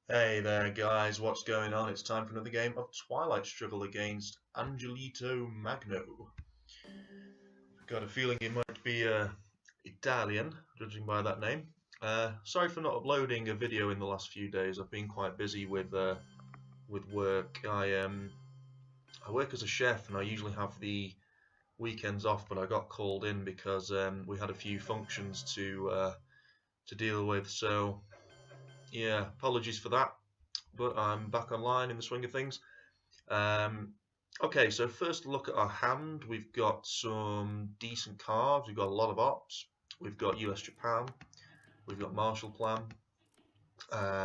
Hey there guys, what's going on? It's time for another game of Twilight Struggle against Angelito Magno. Got a feeling it might be Italian, judging by that name. Sorry for not uploading a video in the last few days. I've been quite busy with work. I work as a chef and I usually have the weekends off, but I got called in because we had a few functions to deal with. So yeah, apologies for that. But I'm back online in the swing of things. Okay, so first look at our hand. We've got some decent cards. We've got a lot of ops. We've got US-Japan. We've got Marshall Plan.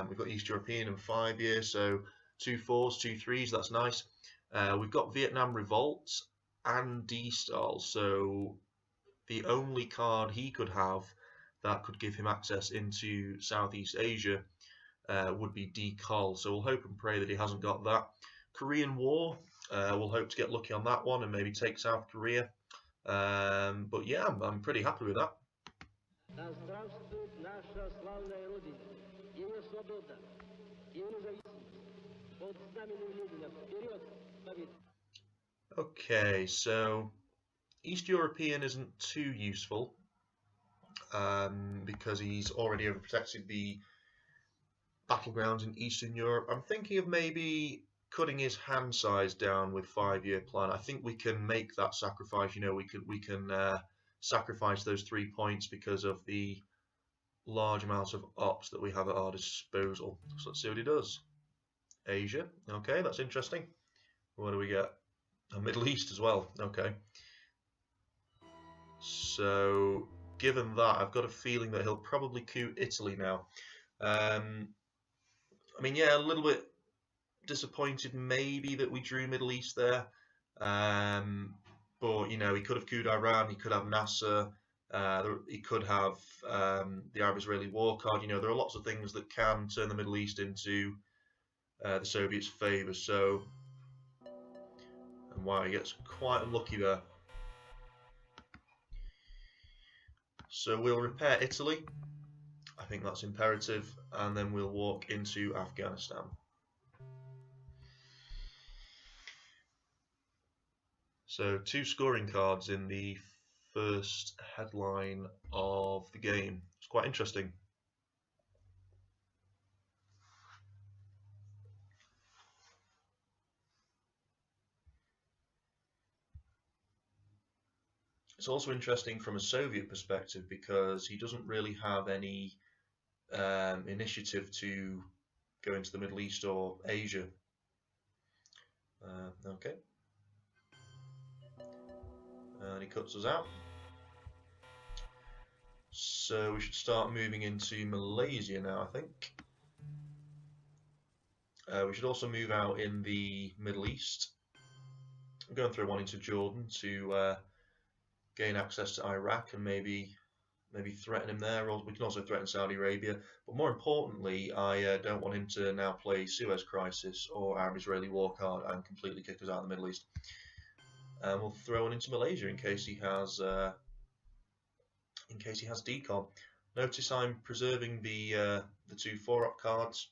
We've got East European and 5 years, so 2 4s, 2 3s. That's nice. We've got Vietnam Revolt and D-Style. So the only card he could have that could give him access into Southeast Asia would be D-Col. So we'll hope and pray that he hasn't got that. Korean War, we'll hope to get lucky on that one and maybe take South Korea. But yeah, I'm pretty happy with that. Okay, so East European isn't too useful because he's already overprotected the battlegrounds in Eastern Europe. I'm thinking of maybe cutting his hand size down with 5-year plan. I think we can make that sacrifice. You know, we can sacrifice those 3 points because of the large amounts of ops that we have at our disposal. So let's see what he does. Asia, okay, that's interesting. What do we get? Middle East as well, okay. So given that, I've got a feeling that he'll probably coup Italy now. I mean, yeah, a little bit disappointed maybe that we drew Middle East there. But, you know, he could have couped Iran, he could have Nasser, he could have the Arab-Israeli war card. You know, there are lots of things that can turn the Middle East into the Soviets' favour. So, and wow, he gets quite unlucky there. So we'll repair Italy. I think that's imperative, and then we'll walk into Afghanistan. So 2 scoring cards in the first headline of the game. It's quite interesting. It's also interesting from a Soviet perspective because he doesn't really have any initiative to go into the Middle East or Asia. Okay. And he cuts us out. So we should start moving into Malaysia now, I think. We should also move out in the Middle East. I'm going through one into Jordan to gain access to Iraq and maybe threaten him there, or we can also threaten Saudi Arabia. But more importantly, I don't want him to now play Suez Crisis or Arab-Israeli war card and completely kick us out of the Middle East. And we'll throw one into Malaysia in case he has decom. Notice I'm preserving the 2 4-op cards.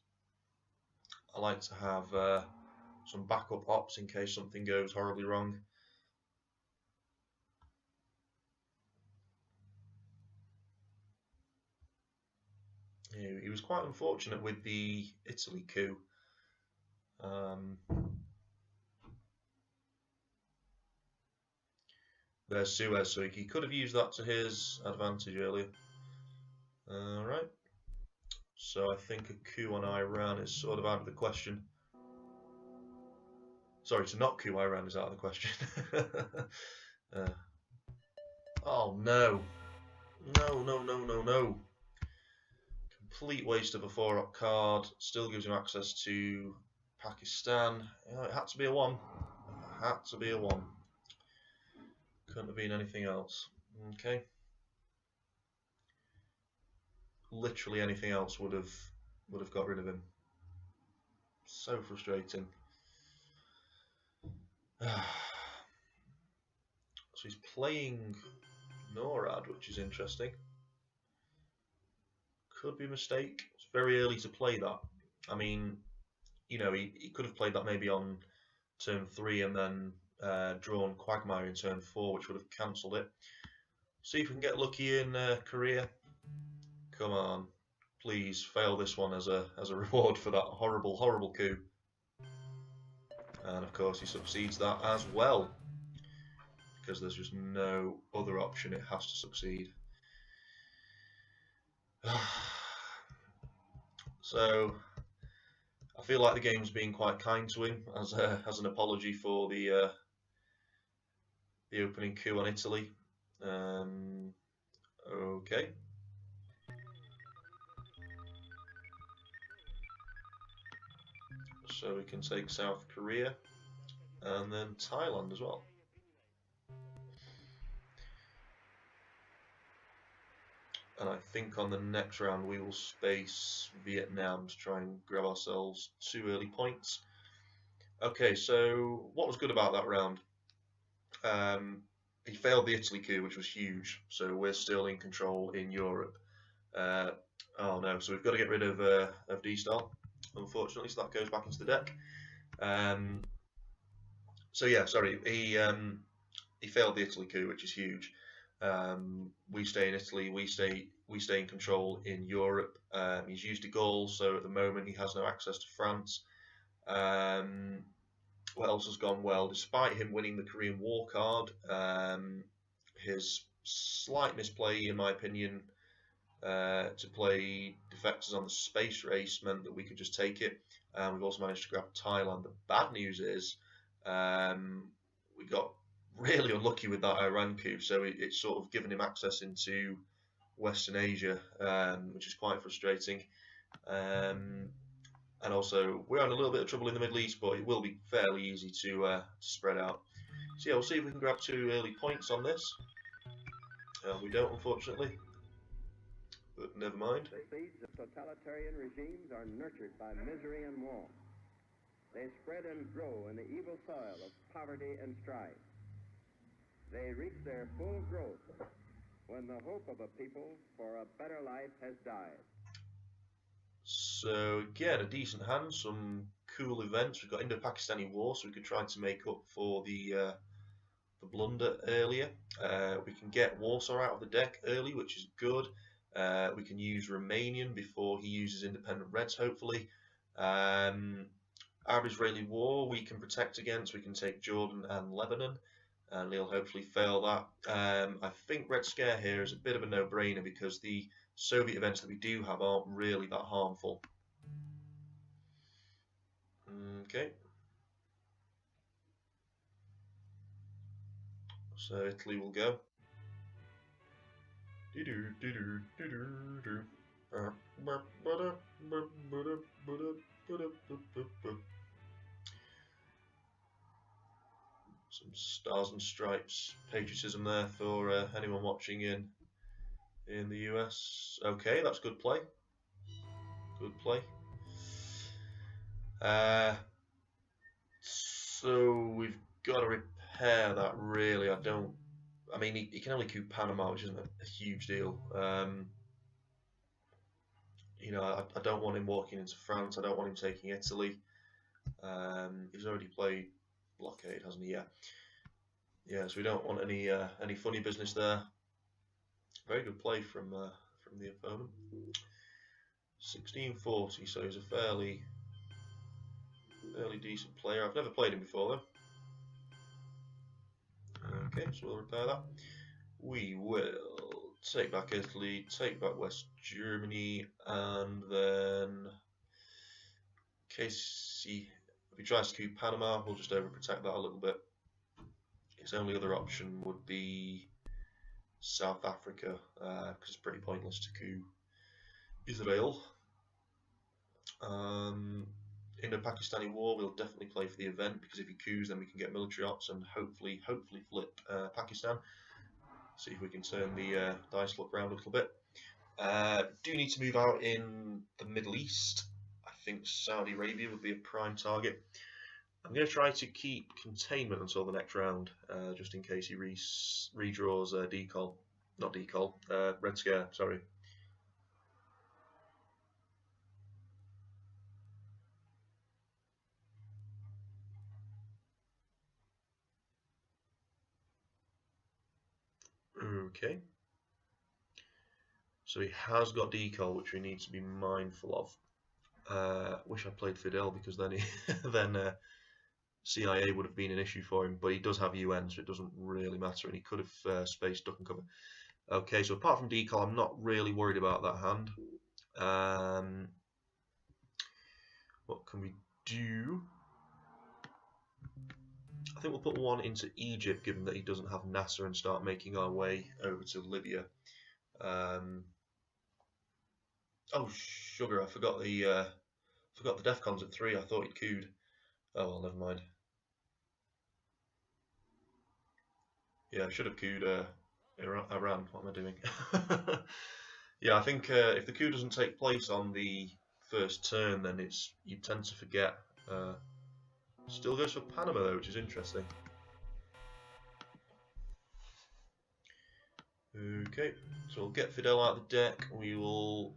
I like to have some backup ops in case something goes horribly wrong. He was quite unfortunate with the Italy coup. There's Suez, so he could have used that to his advantage earlier. Alright. So I think a coup on Iran is sort of out of the question. Sorry, to not coup Iran is out of the question. Oh no. No. Complete waste of a 4-op card. Still gives him access to Pakistan. It had to be a 1. It had to be a 1. Couldn't have been anything else. Okay. Literally anything else would have got rid of him. So frustrating. So he's playing NORAD, which is interesting. Could be a mistake. It's very early to play that. I mean, you know, he could have played that maybe on turn 3 and then drawn Quagmire in turn 4, which would have cancelled it. See if we can get lucky in Korea. Come on, please fail this one as a reward for that horrible coup. And of course he succeeds that as well, because there's just no other option. It has to succeed. So I feel like the game's being quite kind to him as an apology for the opening coup on Italy. Okay. So we can take South Korea and then Thailand as well. And I think on the next round we will space Vietnam to try and grab ourselves 2 early points. Okay, so what was good about that round? He failed the Italy coup, which was huge. So we're still in control in Europe. Oh no, so we've got to get rid of D-Star, unfortunately, so that goes back into the deck. So yeah, sorry, he failed the Italy coup, which is huge. We stay in Italy, we stay in control in Europe. He's used de Gaulle, so at the moment he has no access to France. What else has gone well? Despite him winning the Korean War card, his slight misplay, in my opinion, to play defectors on the space race meant that we could just take it. We've also managed to grab Thailand. The bad news is we got really unlucky with that Iran coup, so it's sort of given him access into Western Asia, which is quite frustrating. And also, we're in a little bit of trouble in the Middle East, but it will be fairly easy to spread out. So yeah, we'll see if we can grab 2 early points on this. We don't, unfortunately, but never mind. The seeds of totalitarian regimes are nurtured by misery and want. They spread and grow in the evil soil of poverty and strife. They reach their full growth when the hope of a people for a better life has died. So again, a decent hand, some cool events. We've got Indo-Pakistani War, so we could try to make up for the blunder earlier. We can get Warsaw out of the deck early, which is good. We can use Romanian before he uses independent Reds, hopefully. Arab-Israeli War we can protect against. We can take Jordan and Lebanon, and he'll hopefully fail that. I think Red Scare here is a bit of a no-brainer because the Soviet events that we do have aren't really that harmful. Okay. So Italy will go. Some stars and stripes patriotism there for anyone watching in the US. Okay, that's good play. Good play. So we've got to repair that, really. I mean, he can only coup Panama, which isn't a huge deal. You know, I don't want him walking into France. I don't want him taking Italy. He's already played blockade, hasn't he? Yeah. Yeah. So we don't want any funny business there. Very good play from the opponent. 1640. So he's a fairly decent player. I've never played him before though. Okay, so we'll repair that. We will take back Italy, take back West Germany, and then in case if he tries to coup Panama, we'll just overprotect that a little bit. His only other option would be South Africa, because it's pretty pointless to coup Israel. Indo-Pakistani War, we'll definitely play for the event, because if he coups then we can get military ops and hopefully flip Pakistan. See if we can turn the dice luck around a little bit. Do need to move out in the Middle East. I think Saudi Arabia would be a prime target. I'm going to try to keep containment until the next round, just in case he redraws Red Scare, sorry. Okay. So he has got decal, which we need to be mindful of. Wish I played Fidel, because then CIA would have been an issue for him. But he does have UN, so it doesn't really matter, and he could have spaced duck and cover. Okay, so apart from decal, I'm not really worried about that hand. What can we do? I think we'll put one into Egypt, given that he doesn't have Nasser, and start making our way over to Libya. Oh sugar! I forgot the Defcons at 3. I thought he'd cooed. Oh well, never mind. Yeah, I should have cooed Iran. What am I doing? Yeah, I think if the coup doesn't take place on the first turn, then you tend to forget. Still goes for Panama though, which is interesting. Okay, so we'll get Fidel out of the deck. We will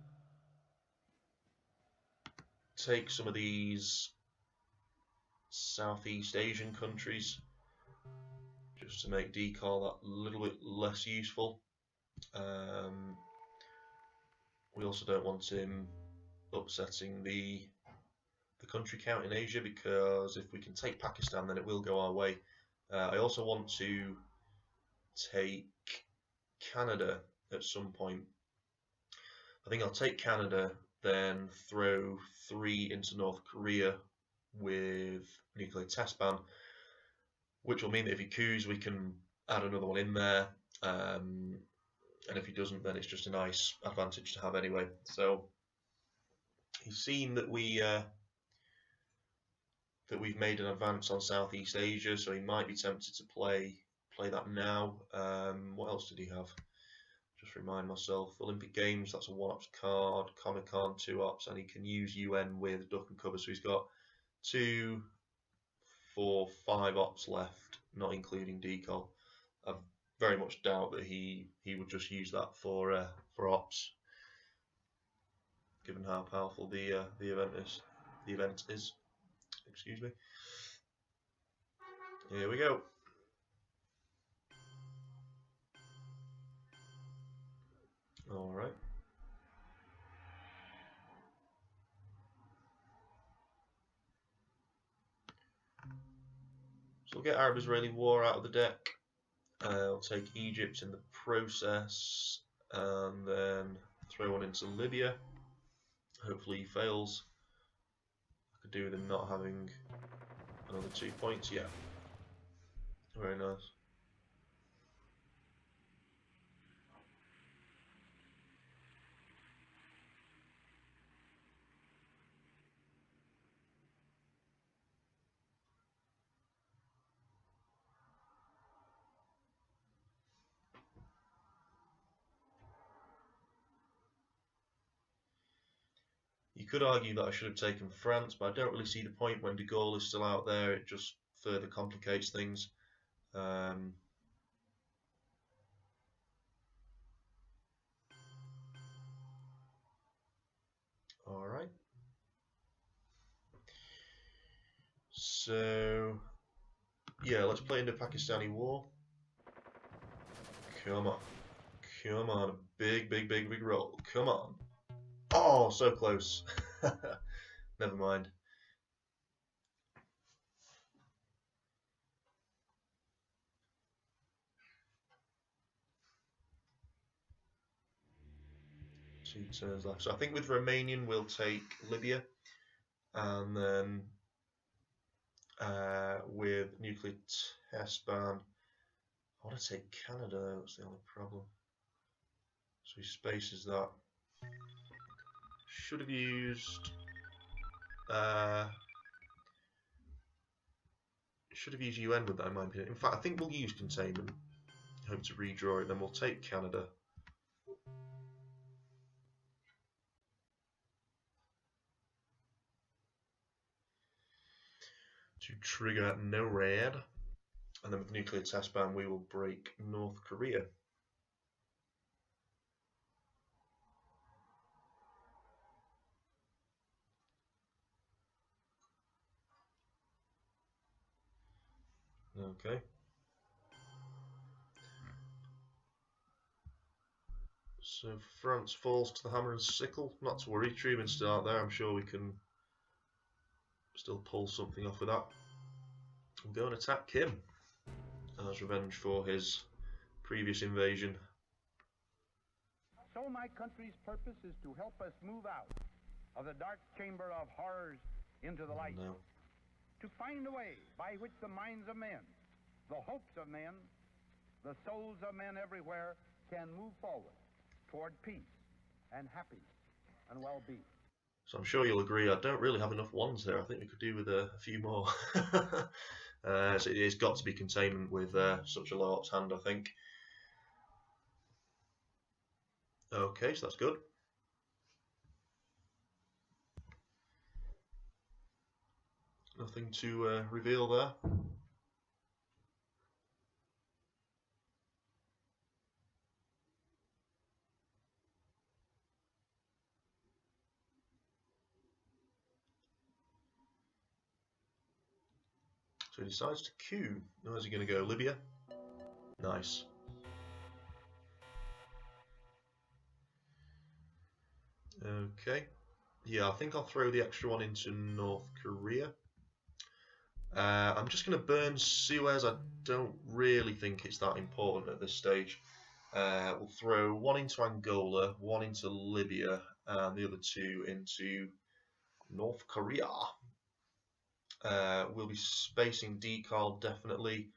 take some of these Southeast Asian countries just to make decal that little bit less useful. We also don't want him upsetting the country count in Asia, because if we can take Pakistan, then it will go our way. I also want to take Canada at some point. I think I'll take Canada, then throw 3 into North Korea with nuclear test ban, which will mean that if he coups, we can add another one in there, and if he doesn't, then it's just a nice advantage to have anyway. So he's seen that we've made an advance on Southeast Asia, so he might be tempted to play that now. What else did he have? Just remind myself. Olympic Games, that's a 1-ops card. Comic-Con, 2-ops, and he can use UN with duck and cover. So he's got 2, 4, 5 ops left, not including decal. I very much doubt that he would just use that for ops, given how powerful the event is. Excuse me. Here we go. All right. So we'll get Arab-Israeli war out of the deck. I'll take Egypt in the process, and then throw one into Libya. Hopefully he fails. I could do with him not having another 2 points. Yeah. Very nice. You could argue that I should have taken France, but I don't really see the point when de Gaulle is still out there. It just further complicates things. Alright. So, yeah, let's play into Pakistani war. Come on. Come on. A big, big, big, big roll. Come on. Oh, so close. Never mind. Two turns left. So I think with Romanian we'll take Libya, and then with nuclear test ban, I want to take Canada. That's the only problem. So he spaces that. Should have used UN with that, in my opinion. In fact, I think we'll use containment. Hope to redraw it. Then we'll take Canada. To trigger no red. And then with nuclear test ban, we will break North Korea. Okay. So France falls to the hammer and sickle. Not to worry, Truman still out there. I'm sure we can still pull something off with that. And go and attack Kim as revenge for his previous invasion. So my country's purpose is to help us move out of the dark chamber of horrors into the light. No. To find a way by which the minds of men, the hopes of men, the souls of men everywhere can move forward toward peace and happiness and well-being. So I'm sure you'll agree I don't really have enough ones here. I think we could do with a few more. So it's got to be containment with such a low ops hand, I think. Okay, so that's good. Nothing to reveal there. So he decides to queue. Where's he going to go? Libya? Nice. Okay. Yeah, I think I'll throw the extra one into North Korea. I'm just going to burn Suez. I don't really think it's that important at this stage. We'll throw one into Angola, one into Libya, and the other two into North Korea. We'll be spacing decal definitely.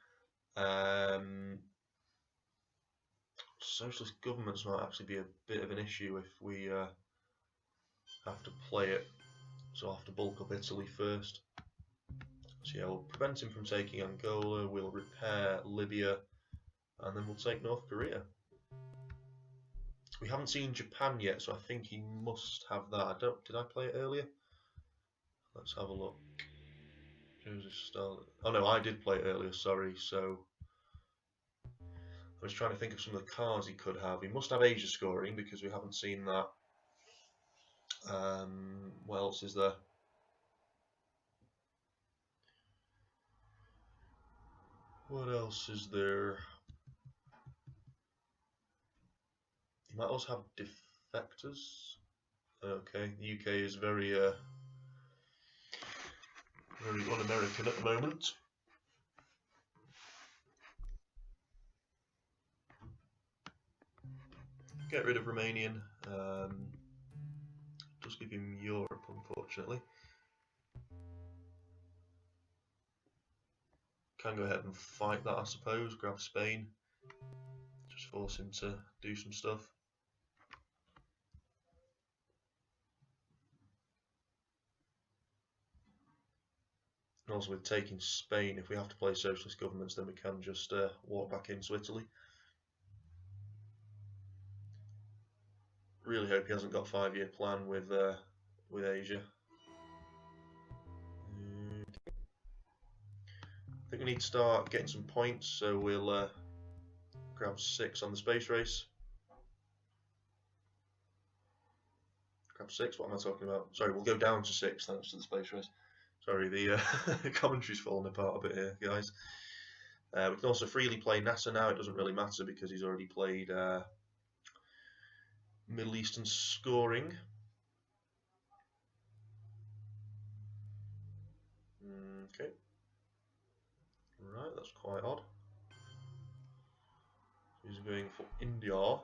Socialist governments might actually be a bit of an issue if we have to play it. So I'll have to bulk up Italy first. So yeah, we'll prevent him from taking Angola, we'll repair Libya, and then we'll take North Korea. We haven't seen Japan yet, so I think he must have that. Did I play it earlier? Let's have a look. Oh no, I did play it earlier, sorry. So I was trying to think of some of the cards he could have. He must have Asia scoring because we haven't seen that. What else is there? What else is there? You might also have defectors. Okay, the UK is very un-American at the moment. Get rid of Romanian. Does give him Europe, unfortunately. Can go ahead and fight that, I suppose. Grab Spain. Just force him to do some stuff. And also with taking Spain, if we have to play socialist governments, then we can just walk back into Italy. Really hope he hasn't got a 5-year plan with Asia. I think we need to start getting some points, so we'll grab 6 on the space race. Grab 6, what am I talking about? Sorry, we'll go down to 6 thanks to the space race. Sorry, the commentary's falling apart a bit here, guys. We can also freely play NASA now. It doesn't really matter because he's already played Middle Eastern scoring. Okay. Right, that's quite odd. He's going for India.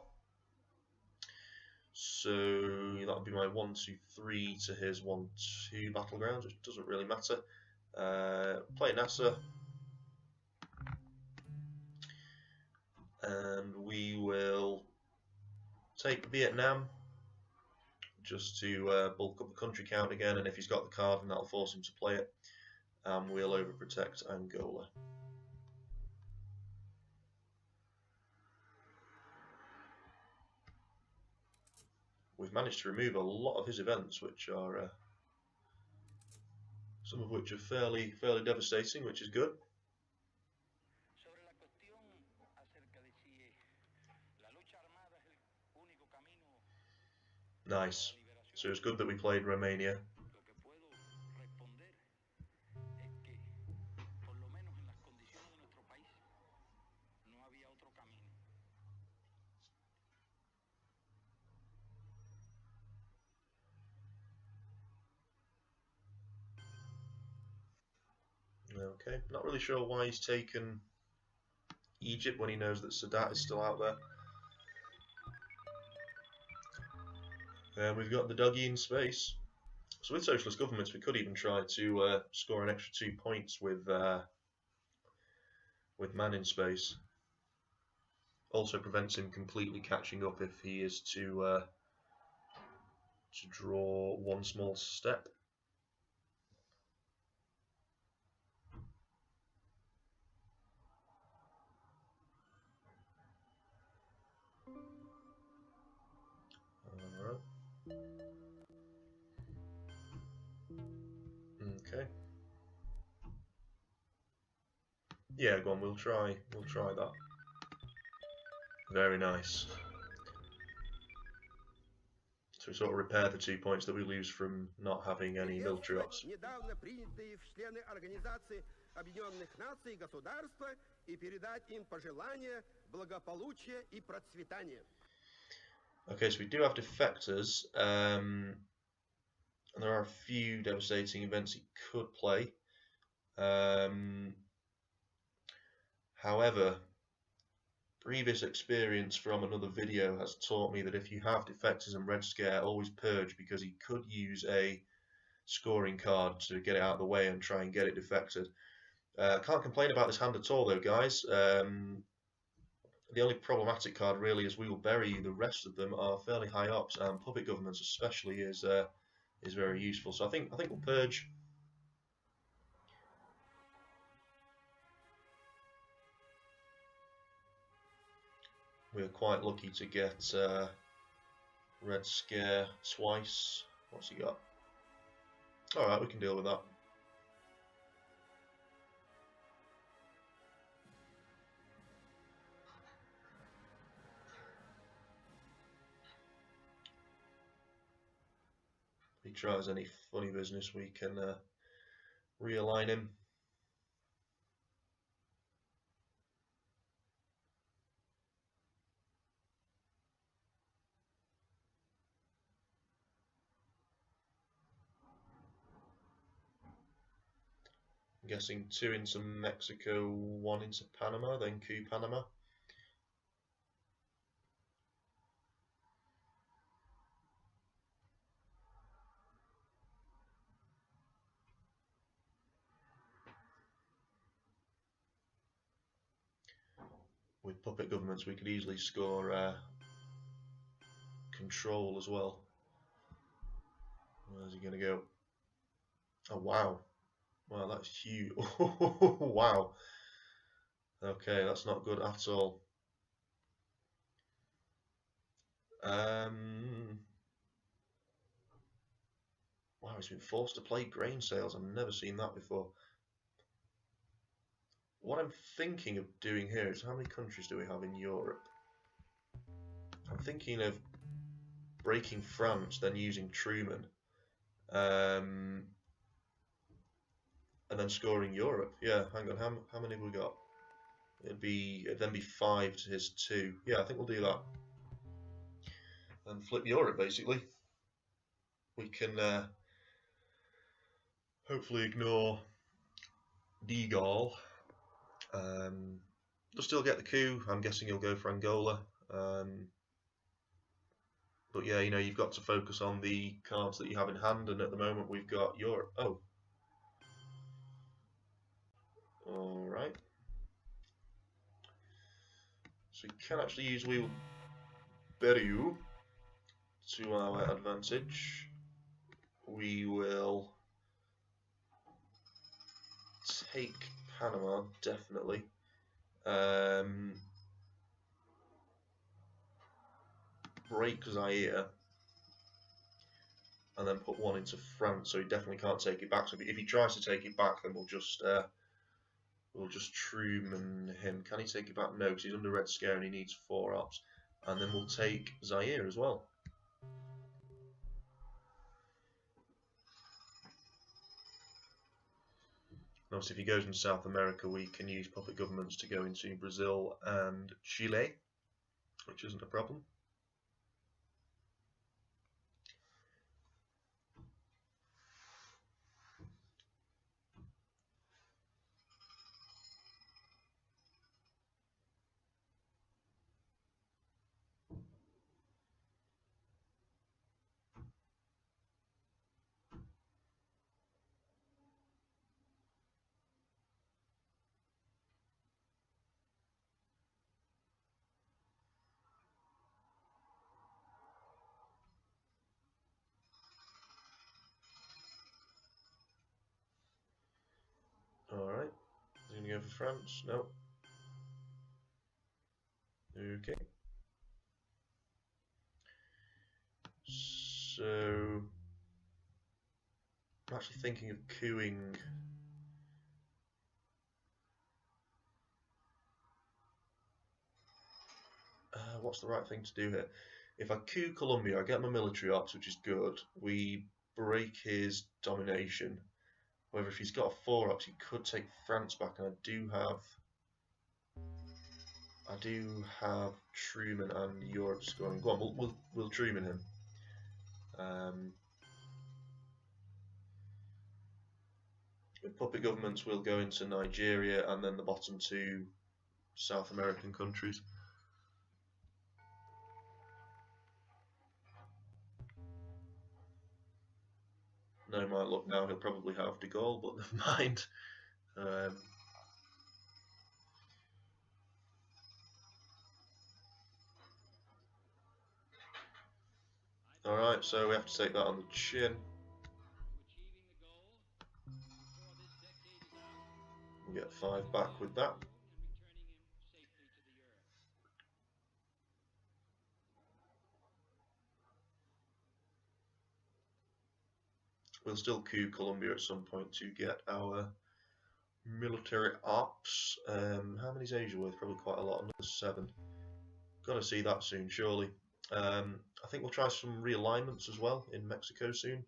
So that'll be my 1, 2, 3 to his 1, 2 battlegrounds, which doesn't really matter. Play NASA. And we will take Vietnam just to bulk up the country count again, and if he's got the card, then that'll force him to play it. And we'll overprotect Angola. We've managed to remove a lot of his events, which are some of which are fairly devastating, which is good. Nice. So it's good that we played Romania. Okay, not really sure why he's taken Egypt when he knows that Sadat is still out there. And we've got the doggy in space. So with socialist governments, we could even try to score an extra 2 points with man in space. Also prevents him completely catching up if he is to draw one small step. Alright. Okay. Yeah, go on, we'll try that. Very nice. So we sort of repair the 2 points that we lose from not having any military ops. Недавно принятые в члены Организации Объединенных Наций государства и передать им пожелания благополучия и процветания. Okay, so we do have defectors, and there are a few devastating events he could play. However, previous experience from another video has taught me that if you have defectors and Red Scare, always purge, because he could use a scoring card to get it out of the way and try and get it defected. Can't complain about this hand at all though, guys. The only problematic card really is we will bury. The rest of them are fairly high ops, and puppet governments especially is very useful. So I think we'll purge. We were quite lucky to get Red Scare twice. What's he got? Alright, we can deal with that. If he tries any funny business, we can realign him. I'm guessing 2 into Mexico, 1 into Panama, then coup Panama. With puppet governments, we could easily score control as well. Where's he going to go? Oh, wow. Wow, that's huge. Wow. Okay, that's not good at all. Wow, he's been forced to play grain sales. I've never seen that before. What I'm thinking of doing here is, how many countries do we have in Europe? I'm thinking of breaking France, then using Truman, and then scoring Europe. Yeah, hang on, how many have we got? It'd then be 5 to his 2. Yeah, I think we'll do that. And flip Europe, basically. We can hopefully ignore De Gaulle. They'll still get the coup. I'm guessing he'll go for Angola. But yeah, you know, you've got to focus on the cards that you have in hand, and at the moment we've got Europe. Oh. Alright. So we can actually use We'll Bury You to our advantage. We will take Panama, definitely. Break Zaire, and then put 1 into France, so he definitely can't take it back. So if he tries to take it back, then we'll just Truman him. Can he take it back? No, because he's under Red Scare and he needs 4 ops. And then we'll take Zaire as well. Obviously, if he goes into South America, we can use puppet governments to go into Brazil and Chile, which isn't a problem. over France? No. Okay. So I'm actually thinking of coupping. What's the right thing to do here? If I coup Colombia, I get my military ops, which is good. We break his domination. However, if he's got a 4 ops, he could take France back, and I do have Truman and Europe scoring. Go on, we'll Truman him. With puppet governments, we'll go into Nigeria and then the bottom 2 South American countries. No, my luck now, he'll probably have de Gaulle, but never mind. Alright, so we have to take that on the chin. We get 5 back with that. We'll still coup Colombia at some point to get our military ops. How many's Asia worth? Probably quite a lot, another 7. Gotta see that soon, surely. I think we'll try some realignments as well in Mexico soon.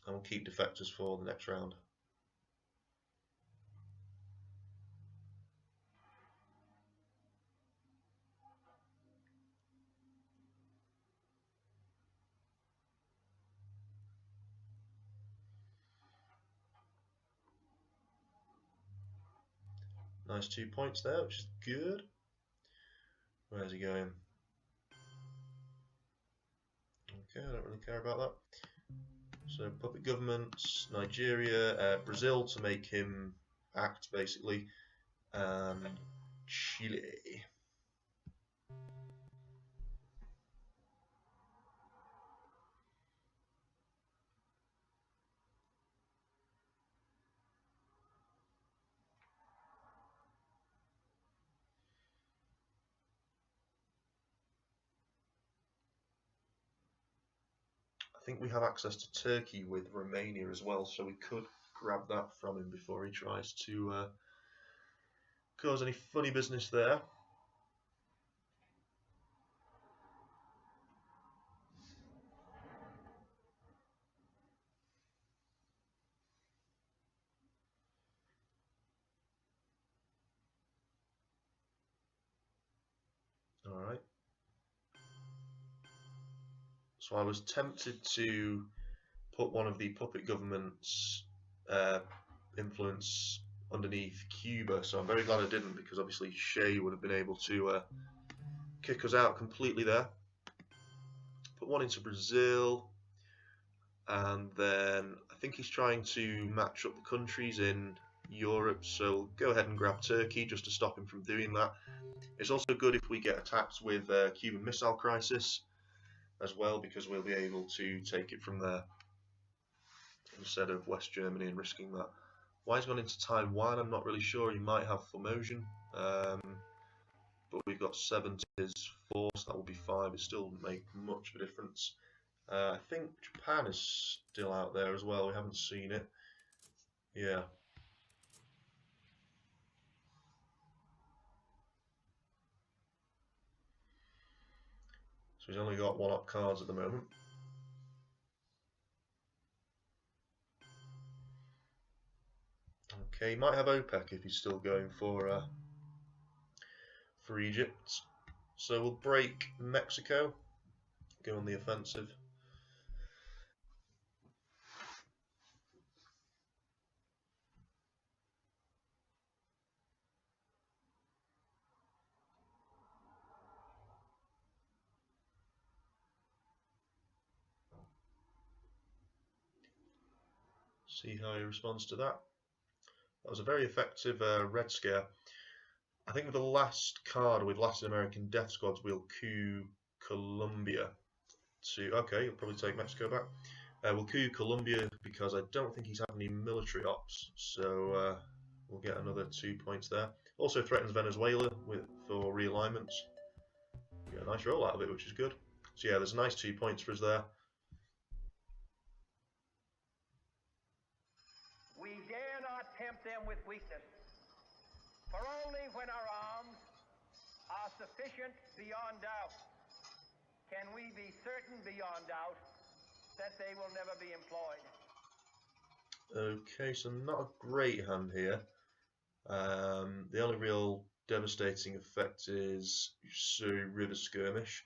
And we'll keep defectors for the next round. Nice 2 points there, which is good. Where's he going? Okay, I don't really care about that. So puppet governments, Nigeria, Brazil to make him act basically, and Chile. I think we have access to Turkey with Romania as well, so we could grab that from him before he tries to cause any funny business there. Alright. So I was tempted to put one of the puppet government's influence underneath Cuba, so I'm very glad I didn't, because obviously Shea would have been able to kick us out completely there. Put one into Brazil, and then I think he's trying to match up the countries in Europe, so go ahead and grab Turkey just to stop him from doing that. It's also good if we get attacked with Cuban Missile Crisis as well, because we'll be able to take it from there instead of West Germany and risking that. Why he's gone into Taiwan, I'm not really sure. He might have Formosan, but we've got 7 to his 4, so that will be 5. It still wouldn't make much of a difference. I think Japan is still out there as well. We haven't seen it. Yeah. So he's only got 1-up cards at the moment. Okay, he might have OPEC if he's still going for Egypt. So we'll break Mexico, go on the offensive. See how he responds to that. That was a very effective Red Scare. I think with the last card with Latin American Death Squads, we'll coup Colombia to... Okay, he'll probably take Mexico back. We'll coup Colombia because I don't think he's had any military ops, so we'll get another 2 points there. Also threatens Venezuela for realignments. Get a nice roll out of it, which is good. So yeah, there's a nice 2 points for us there. We dare not tempt them with weakness, for only when our arms are sufficient beyond doubt can we be certain beyond doubt that they will never be employed. Okay, so not a great hand here. The only real devastating effect is Surrey River Skirmish.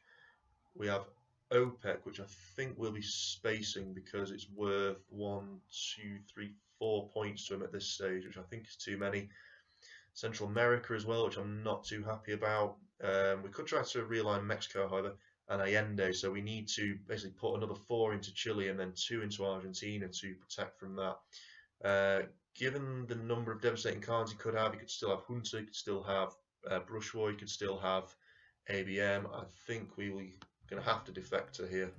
We have OPEC, which I think we'll be spacing because it's worth 1, 2, 3, 4 points to him at this stage, which I think is too many. Central America as well, which I'm not too happy about. We could try to realign Mexico, however, and Allende, so we need to basically put another 4 into Chile and then 2 into Argentina to protect from that. Given the number of devastating cards he could have, he could still have Junta, he could still have Brushwood, he could still have ABM. I think we were going to have to defector here.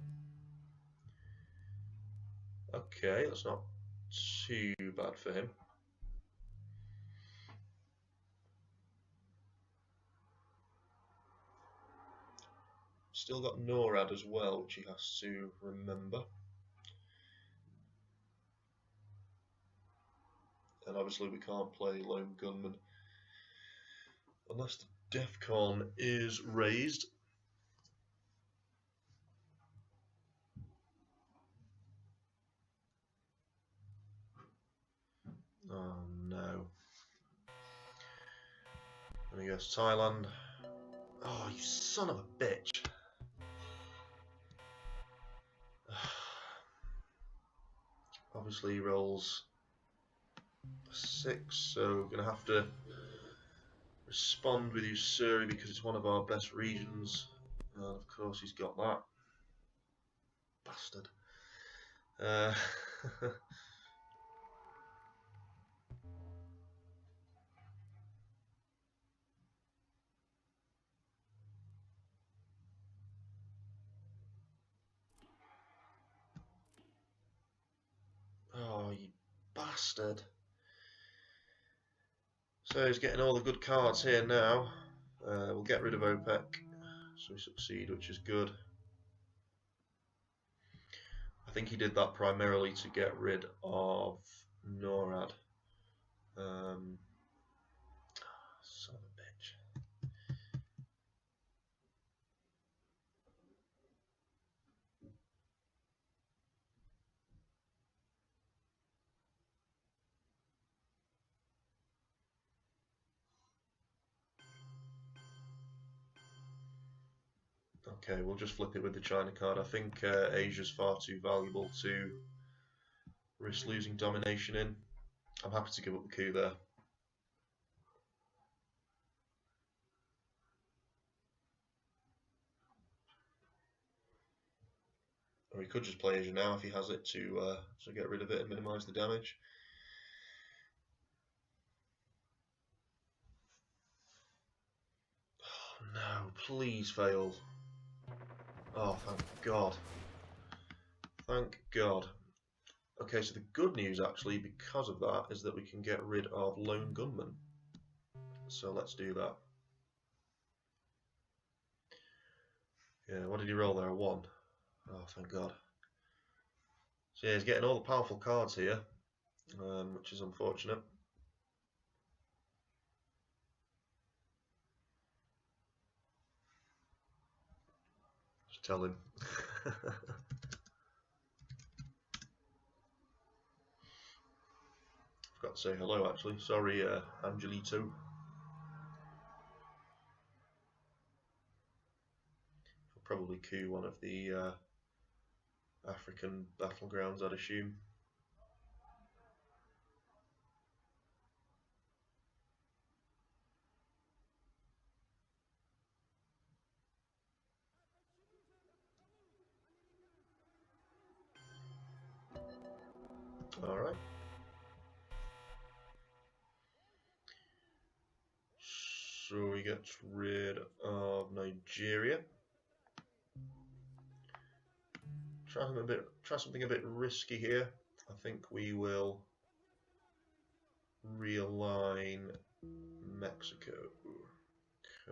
Okay, that's not too bad for him. Still got NORAD as well, which he has to remember. And obviously we can't play Lone Gunman unless the DEFCON is raised. Oh no. Let me guess, Thailand. Oh, you son of a bitch. Obviously he rolls 6, so we're going to have to respond with Usuri because it's one of our best regions. And of course he's got that. Bastard. Oh, you bastard. So he's getting all the good cards here now. We'll get rid of OPEC, so we succeed, which is good. I think he did that primarily to get rid of NORAD. Son of a bitch. Okay, we'll just flip it with the China card. I think Asia's far too valuable to risk losing domination in. I'm happy to give up the coup there. Or he could just play Asia now if he has it to get rid of it and minimise the damage. Oh, no, please fail. Oh, thank God. Thank God. Okay, so the good news actually, because of that, is that we can get rid of Lone Gunman. So let's do that. Yeah, what did he roll there? A 1. Oh, thank God. So yeah, he's getting all the powerful cards here, which is unfortunate. Just tell him. Forgot to say hello actually. Sorry, Angelito. He'll probably coup one of the African battlegrounds, I'd assume. Alright. So we get rid of Nigeria. try something a bit risky here. I think we will realign Mexico.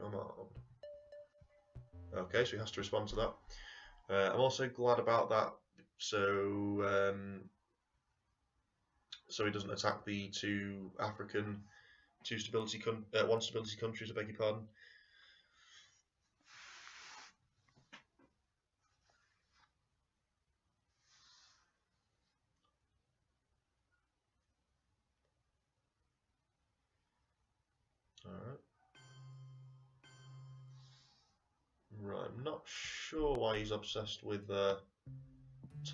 Come on. Okay, so he has to respond to that. I'm also glad about that. So so he doesn't attack the one stability countries. I beg your pardon. Alright. Right, I'm not sure why he's obsessed with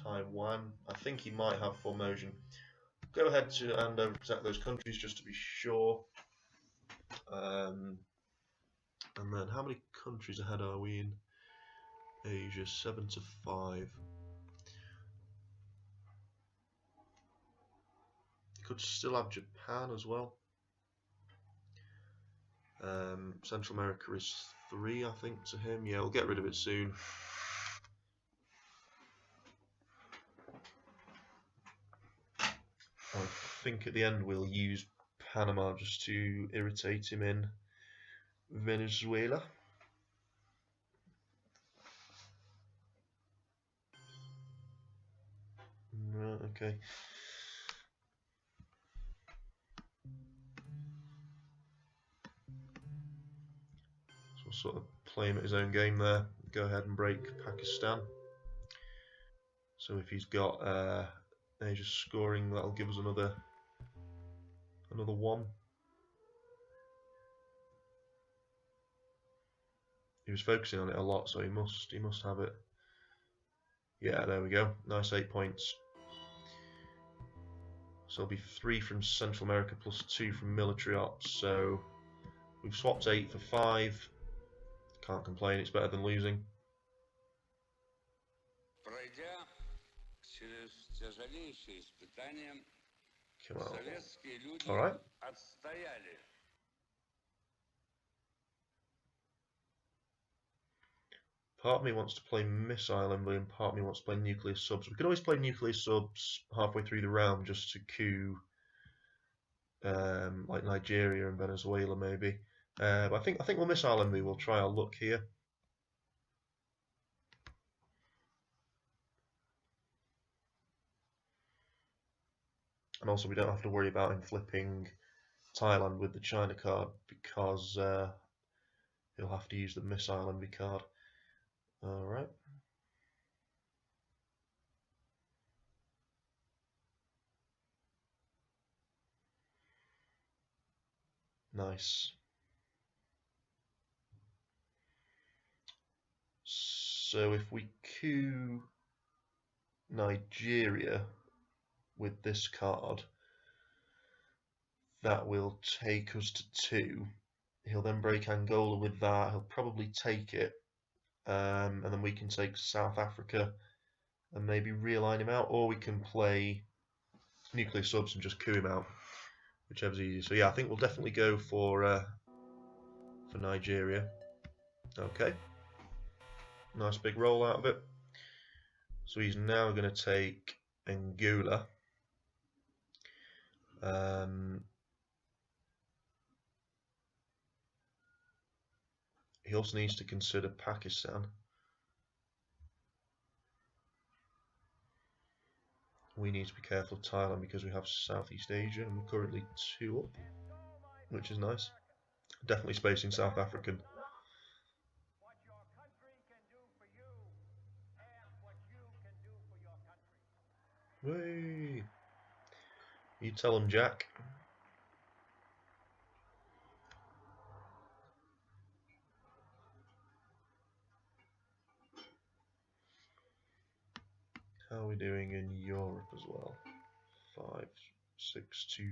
Taiwan. I think he might have Formosan. Go ahead and protect those countries just to be sure. And then how many countries ahead are we in Asia? 7 to 5. You could still have Japan as well. Central America is 3, I think, to him. Yeah, we'll get rid of it soon. I think at the end we'll use Panama just to irritate him in Venezuela. Right, okay. So we'll sort of play him at his own game there. Go ahead and break Pakistan. So if he's got Asia scoring, that'll give us another 1. He was focusing on it a lot, so he must have it. Yeah, there we go. Nice 8 points. So it'll be 3 from Central America plus 2 from military ops. So we've swapped 8 for 5. Can't complain. It's better than losing. Come on. All right. Part of me wants to play missile envoy and part of me wants to play nuclear subs. We could always play nuclear subs halfway through the round just to coup like Nigeria and Venezuela maybe. But I think we'll missile envoy. We'll try our luck here. And also we don't have to worry about him flipping Thailand with the China card because he'll have to use the missile envy card. Alright. Nice. So if we coup Nigeria with this card, that will take us to 2. He'll then break Angola with that. He'll probably take it. And then we can take South Africa and maybe realign him out, or we can play nuclear subs and just coup him out, whichever's easier. So yeah, I think we'll definitely go for Nigeria. Okay, nice big roll out of it. So he's now going to take Angola. He also needs to consider Pakistan. We need to be careful of Thailand because we have Southeast Asia and we're currently 2 up, which is nice. Definitely spacing South African. What your country can do for you and what you can do for your country. Whee! You tell him, Jack. How are we doing in Europe as well? 5, 6, 2,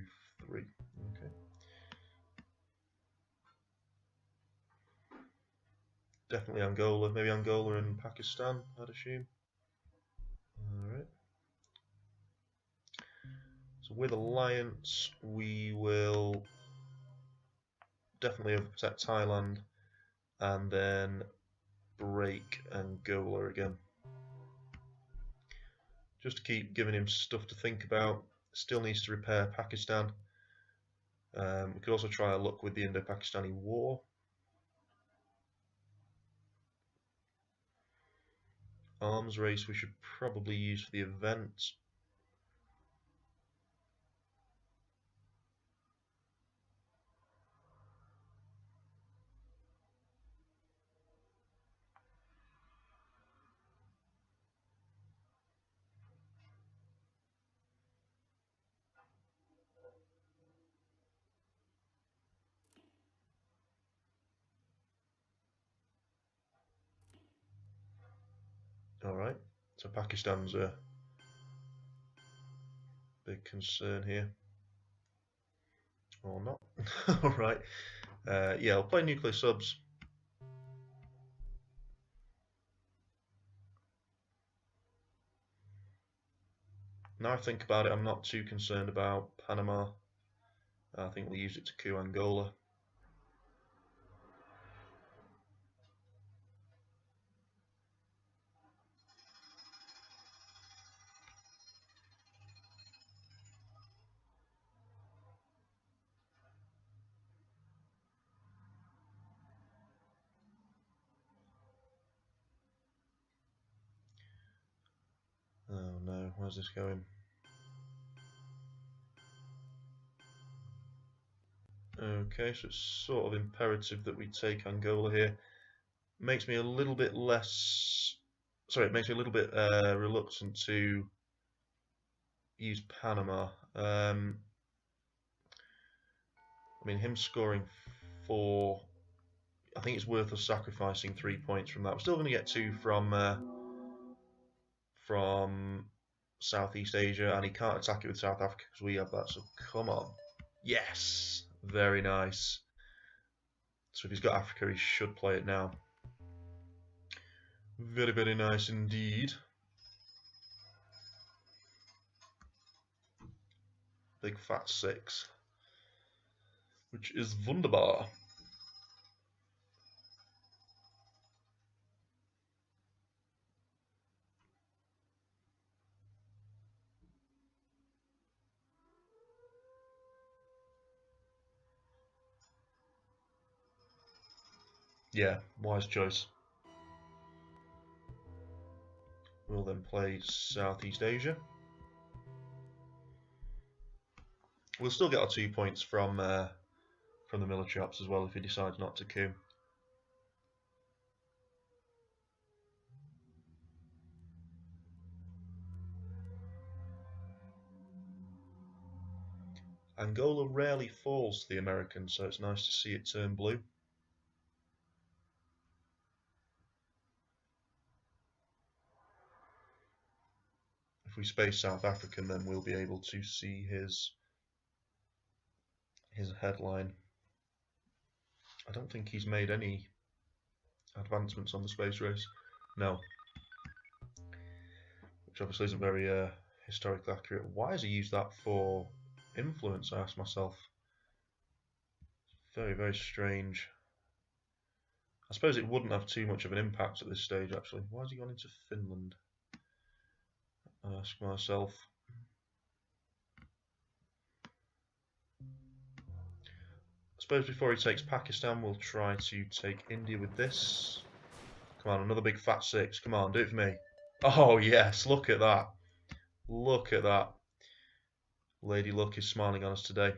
3. Okay. Definitely Angola. Maybe Angola and Pakistan, I'd assume. Alright. So with Alliance, we will definitely protect Thailand and then break Angola again. just to keep giving him stuff to think about. Still needs to repair Pakistan. We could also try our luck with the Indo-Pakistani War. Arms race we should probably use for the event. Alright, so Pakistan's a big concern here. Or not. Alright, yeah, I'll play nuclear subs. Now I think about it, I'm not too concerned about Panama. I think we'll use it to coup Angola. Oh no, where's this going? Okay, so it's sort of imperative that we take Angola here. Makes me a little bit less... Sorry, it makes me a little bit reluctant to use Panama. I mean, him scoring 4... I think it's worth us sacrificing 3 points from that. We're still going to get 2 from Southeast Asia, and he can't attack it with South Africa because we have that, so come on. Yes! Very nice. So if he's got Africa, he should play it now. Very, very nice indeed. Big fat 6. Which is wunderbar. Yeah, wise choice. We'll then play Southeast Asia. We'll still get our 2 points from the military ops as well if he decides not to coup. Angola rarely falls to the Americans, so it's nice to see it turn blue. If we space South African, then we'll be able to see his headline. I don't think he's made any advancements on the space race. No. Which obviously isn't very historically accurate. Why has he used that for influence, I ask myself. Very, very strange. I suppose it wouldn't have too much of an impact at this stage, actually. Why has he gone into Finland? I ask myself. I suppose before he takes Pakistan, we'll try to take India with this. Come on, another big fat 6. Come on, do it for me. Oh, yes, look at that. Look at that. Lady Luck is smiling on us today.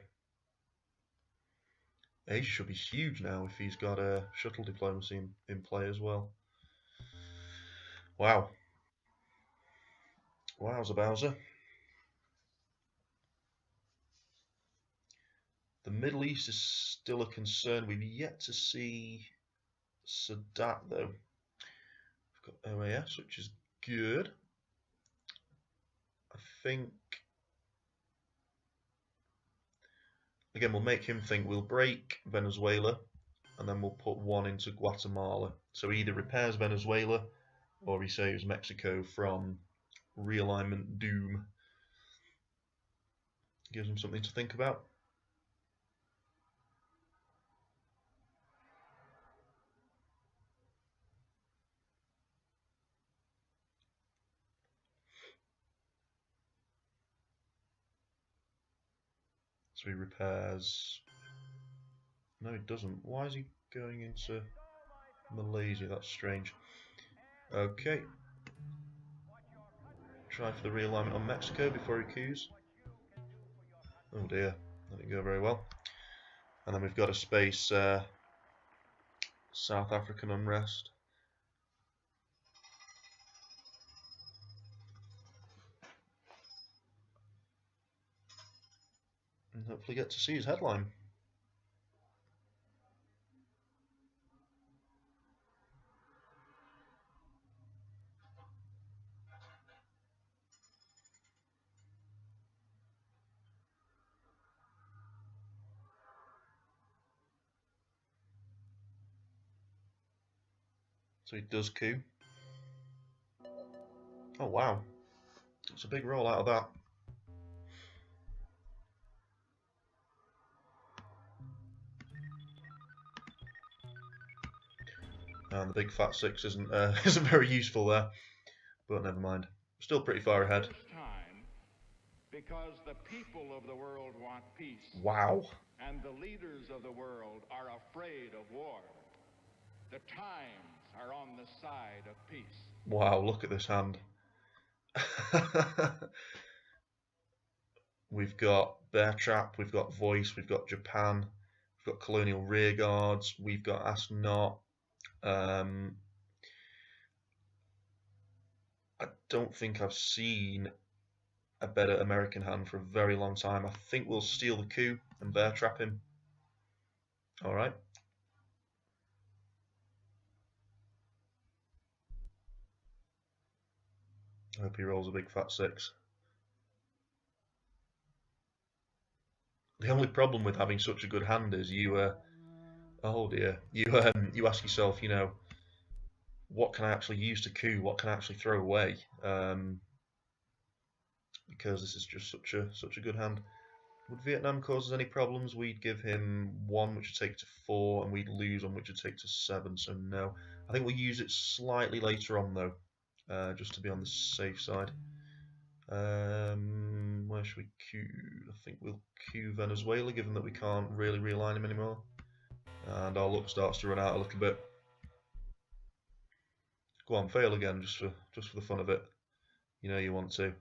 Asia should be huge now if he's got a shuttle diplomacy in play as well. Wow. Wowza Bowser. The Middle East is still a concern. We've yet to see Sadat though. We've got OAS, which is good. I think... Again, we'll make him think we'll break Venezuela and then we'll put 1 into Guatemala. So he either repairs Venezuela or he saves Mexico from realignment doom. Gives him something to think about. So he repairs. No, he doesn't. Why is he going into Malaysia? That's strange. Okay. Try for the realignment on Mexico before he coups. Oh dear, that didn't go very well. And then we've got a space South African unrest. And hopefully get to see his headline. So he does coup. Oh wow, it's a big roll out of that. And the big fat 6 isn't isn't very useful there, but never mind. Still pretty far ahead. Time, because the people of the world want peace. Wow. And the leaders of the world are afraid of war. The times are on the side of peace. Wow, look at this hand. We've got Bear Trap, we've got Voice, we've got Japan, we've got Colonial Rearguards, we've got Ask Not. I don't think I've seen a better American hand for a very long time. I think we'll steal the coup and Bear Trap him. Alright. I hope he rolls a big fat 6. The only problem with having such a good hand is you, oh dear, you ask yourself, you know, what can I actually use to coup? What can I actually throw away? Because this is just such a good hand. Would Vietnam cause us any problems? We'd give him 1, which would take to 4, and we'd lose on, which would take to 7. So no, I think we'll use it slightly later on though, just to be on the safe side. Where should we coup? I think we'll coup Venezuela, given that we can't really realign him anymore, and our luck starts to run out a little bit. Go on, fail again, just for the fun of it. You know you want to.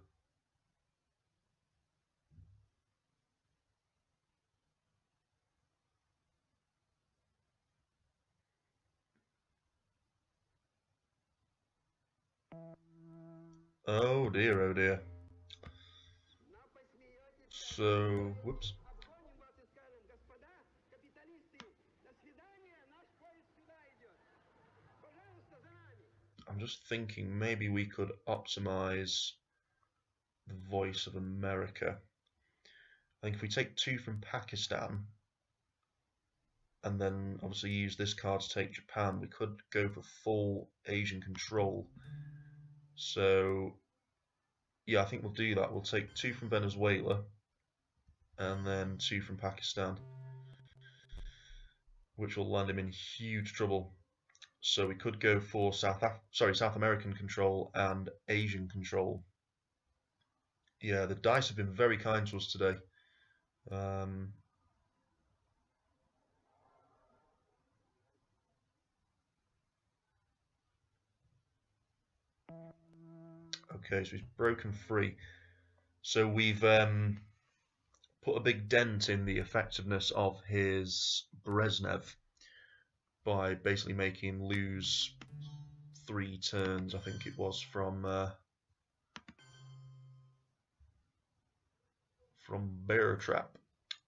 Oh dear, oh dear. So, whoops. I'm just thinking maybe we could optimize the Voice of America. I think if we take 2 from Pakistan and then obviously use this card to take Japan, we could go for full Asian control. So yeah, I think we'll do that. We'll take 2 from Venezuela and then 2 from Pakistan, which will land him in huge trouble. So we could go for South American control and Asian control. Yeah, the dice have been very kind to us today. Okay, so he's broken free. So we've put a big dent in the effectiveness of his Brezhnev by basically making him lose 3 turns, I think it was, from Bear Trap.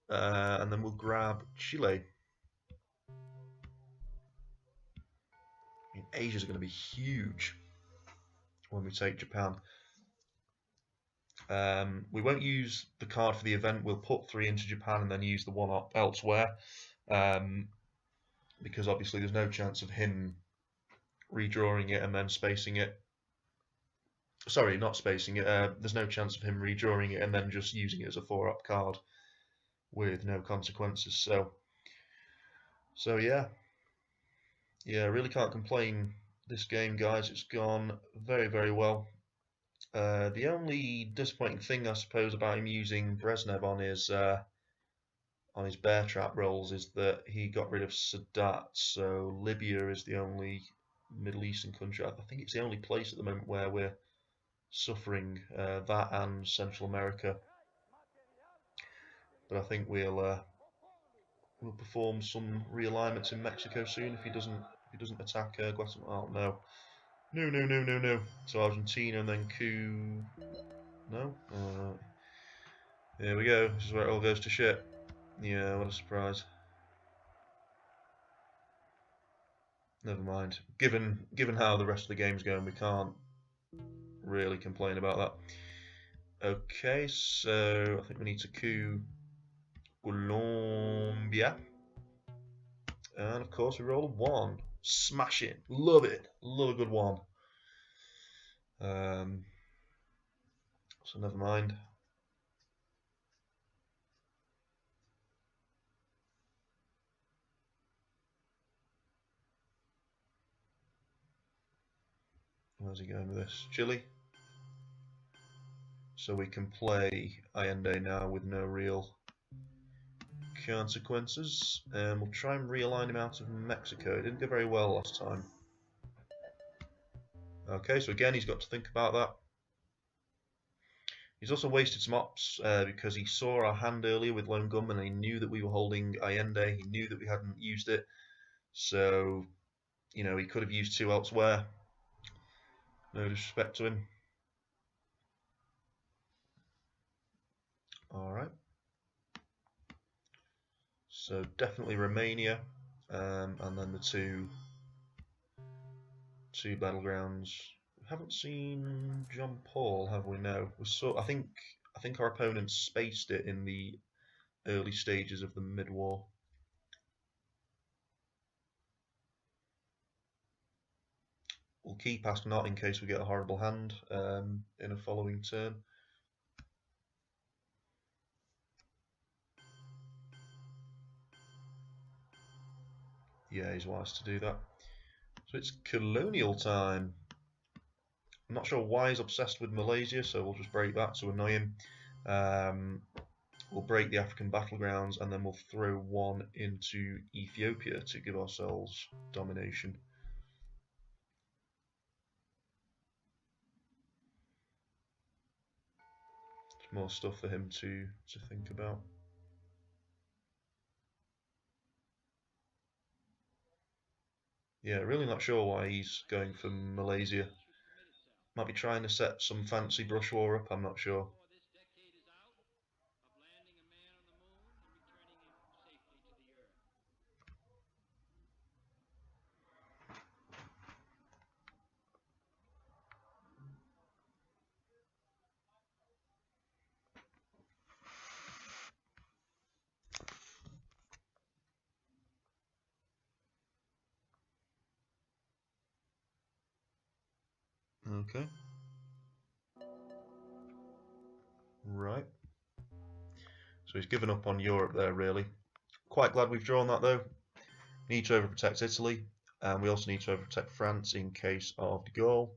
And then we'll grab Chile. I mean, Asia's going to be huge when we take Japan. We won't use the card for the event. We'll put 3 into Japan and then use the 1 up elsewhere, because obviously there's no chance of him redrawing it and then spacing it. Sorry, not spacing it. There's no chance of him redrawing it and then just using it as a 4-up card with no consequences. So yeah, I really can't complain this game, guys. It's gone very, very well. The only disappointing thing, I suppose, about him using Brezhnev on is on his bear trap rolls is that he got rid of Sadat, so Libya is the only Middle Eastern country. I think it's the only place at the moment where we're suffering that and Central America. But I think we'll perform some realignments in Mexico soon if he doesn't attack Guatemala. Oh, no. So Argentina and then coup. No. Here we go. This is where it all goes to shit. Yeah, what a surprise. Never mind. Given how the rest of the game's going, we can't really complain about that. Okay, so I think we need to coup Colombia. And of course we roll a 1. Smash it. Love it. Love a good 1. So never mind. Where's he going with this? Chile. So we can play Allende now with no real consequences. And we'll try and realign him out of Mexico. It didn't go very well last time. Okay, so again he's got to think about that. He's also wasted some ops because he saw our hand earlier with Lone Gunman and he knew that we were holding Allende. He knew that we hadn't used it. So, you know, he could have used 2 elsewhere. No disrespect to him. Alright. So definitely Romania. And then the two battlegrounds. We haven't seen John Paul, have we? No. I think our opponents spaced it in the early stages of the mid-war. We'll keep ask not in case we get a horrible hand in a following turn. Yeah, he's wise to do that. So it's colonial time. I'm not sure why he's obsessed with Malaysia, so we'll just break that to annoy him. We'll break the African battlegrounds and then we'll throw 1 into Ethiopia to give ourselves domination. More stuff for him to think about. Yeah, really not sure why he's going for Malaysia. Might be trying to set some fancy brush war up, I'm not sure. Okay. Right. So he's given up on Europe there, really. Quite glad we've drawn that, though. We need to overprotect Italy, and we also need to overprotect France in case of de Gaulle.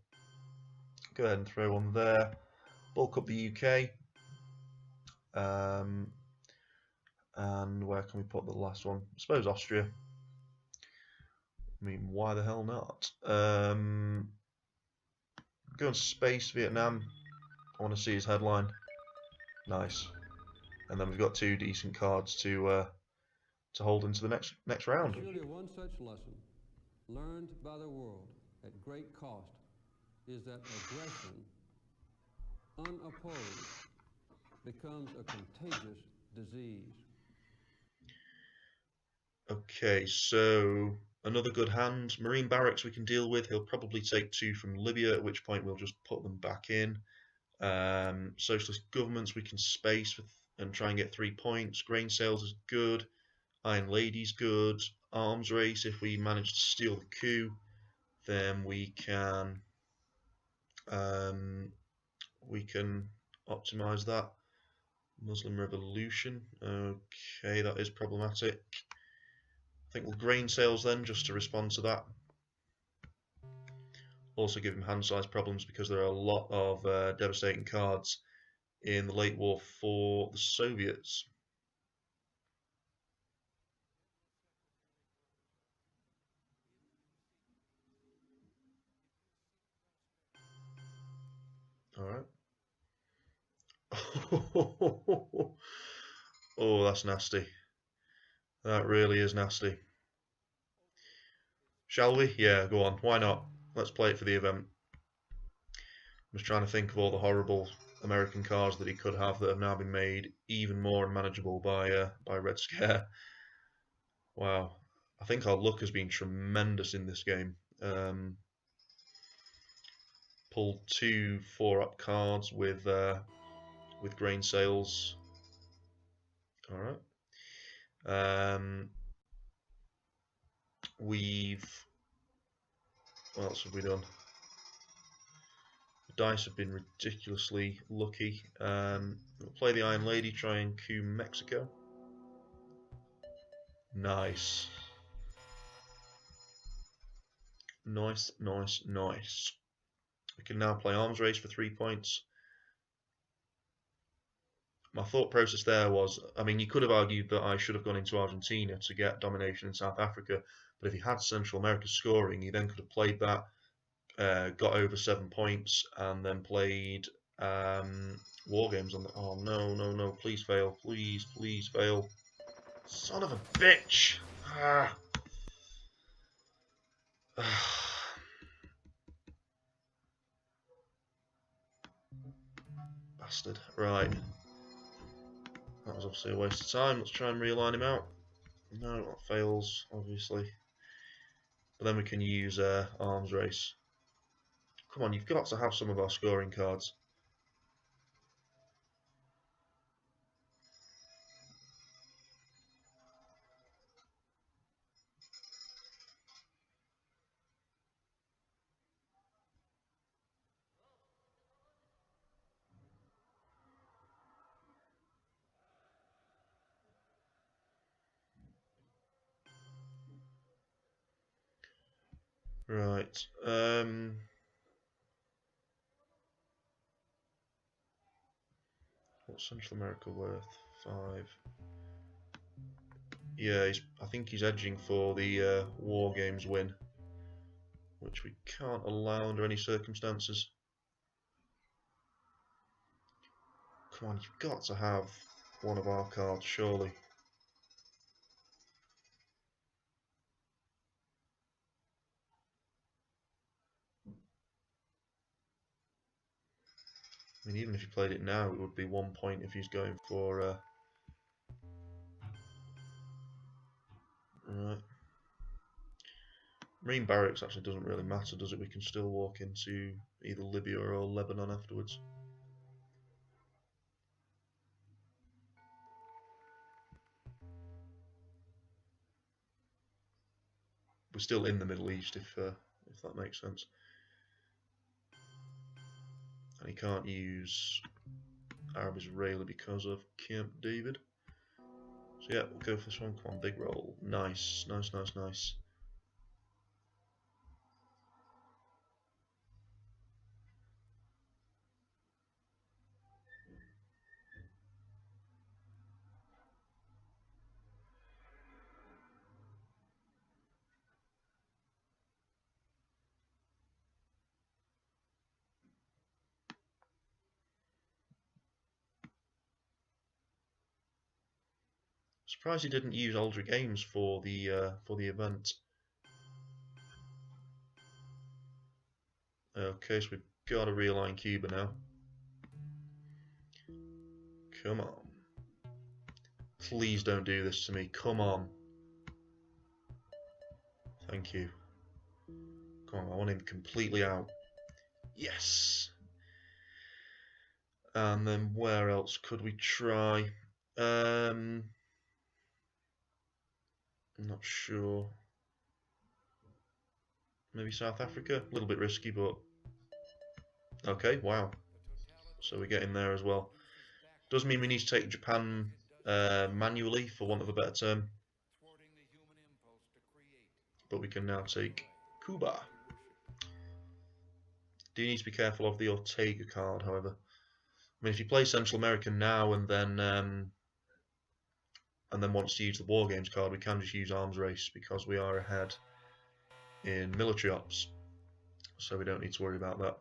Go ahead and throw 1 there. Bulk up the UK. And where can we put the last one? I suppose Austria. I mean, why the hell not? Go on space, Vietnam. I want to see his headline. Nice. And then we've got 2 decent cards to hold into the next round. Surely one such lesson learned by the world at great cost is that aggression, unopposed, becomes a contagious disease. Okay, so another good hand. Marine barracks we can deal with. He'll probably take 2 from Libya, at which point we'll just put them back in. Socialist governments we can space with and try and get 3 points. Grain sales is good. Iron Lady's good. Arms race, if we manage to steal the coup, then we can optimize that. Muslim revolution. Okay, that is problematic. I think we'll grain sales then, just to respond to that. Also give him hand size problems because there are a lot of devastating cards in the late war for the Soviets. Alright. Oh, that's nasty. That really is nasty. Shall we? Yeah, go on. Why not? Let's play it for the event. I'm just trying to think of all the horrible American cards that he could have that have now been made even more unmanageable by Red Scare. Wow. I think our luck has been tremendous in this game. Pulled 2 4-up cards with grain sales. All right. What else have we done? The dice have been ridiculously lucky. We'll play the Iron Lady, try and coup Mexico. Nice. Nice, nice, nice. We can now play Arms Race for 3 points. My thought process there was, I mean, you could have argued that I should have gone into Argentina to get domination in South Africa, but if he had Central America scoring, he then could have played that, got over 7 points, and then played War Games on the... Oh, no, no, no, please fail. Please, please fail. Son of a bitch! Ah. Bastard. Right. That was obviously a waste of time. Let's try and realign him out. No, that fails, obviously. But then we can use Arms Race. Come on, you've got to have some of our scoring cards. Right. What's Central America worth? 5. Yeah, I think he's edging for the War Games win, which we can't allow under any circumstances. Come on, you've got to have one of our cards, surely. I mean, even if he played it now, it would be 1 point if he's going for... Right. Marine Barracks actually doesn't really matter, does it? We can still walk into either Libya or Lebanon afterwards. We're still in the Middle East, if that makes sense. And he can't use Arab Israeli because of Camp David. So yeah, we'll go for this one. Come on, big roll. Nice, nice, nice, nice. Surprised he didn't use Aldrich Games for the event. Okay, so we've got to realign Cuba now. Come on. Please don't do this to me. Come on. Thank you. Come on, I want him completely out. Yes. And then where else could we try? I'm not sure. Maybe South Africa? A little bit risky, but... Okay, wow. So we get in there as well. Does mean we need to take Japan manually, for want of a better term. But we can now take Cuba. Do need to be careful of the Ortega card, however. I mean, if you play Central America now and then wants to use the War Games card, we can just use Arms Race because we are ahead in military ops. So we don't need to worry about that.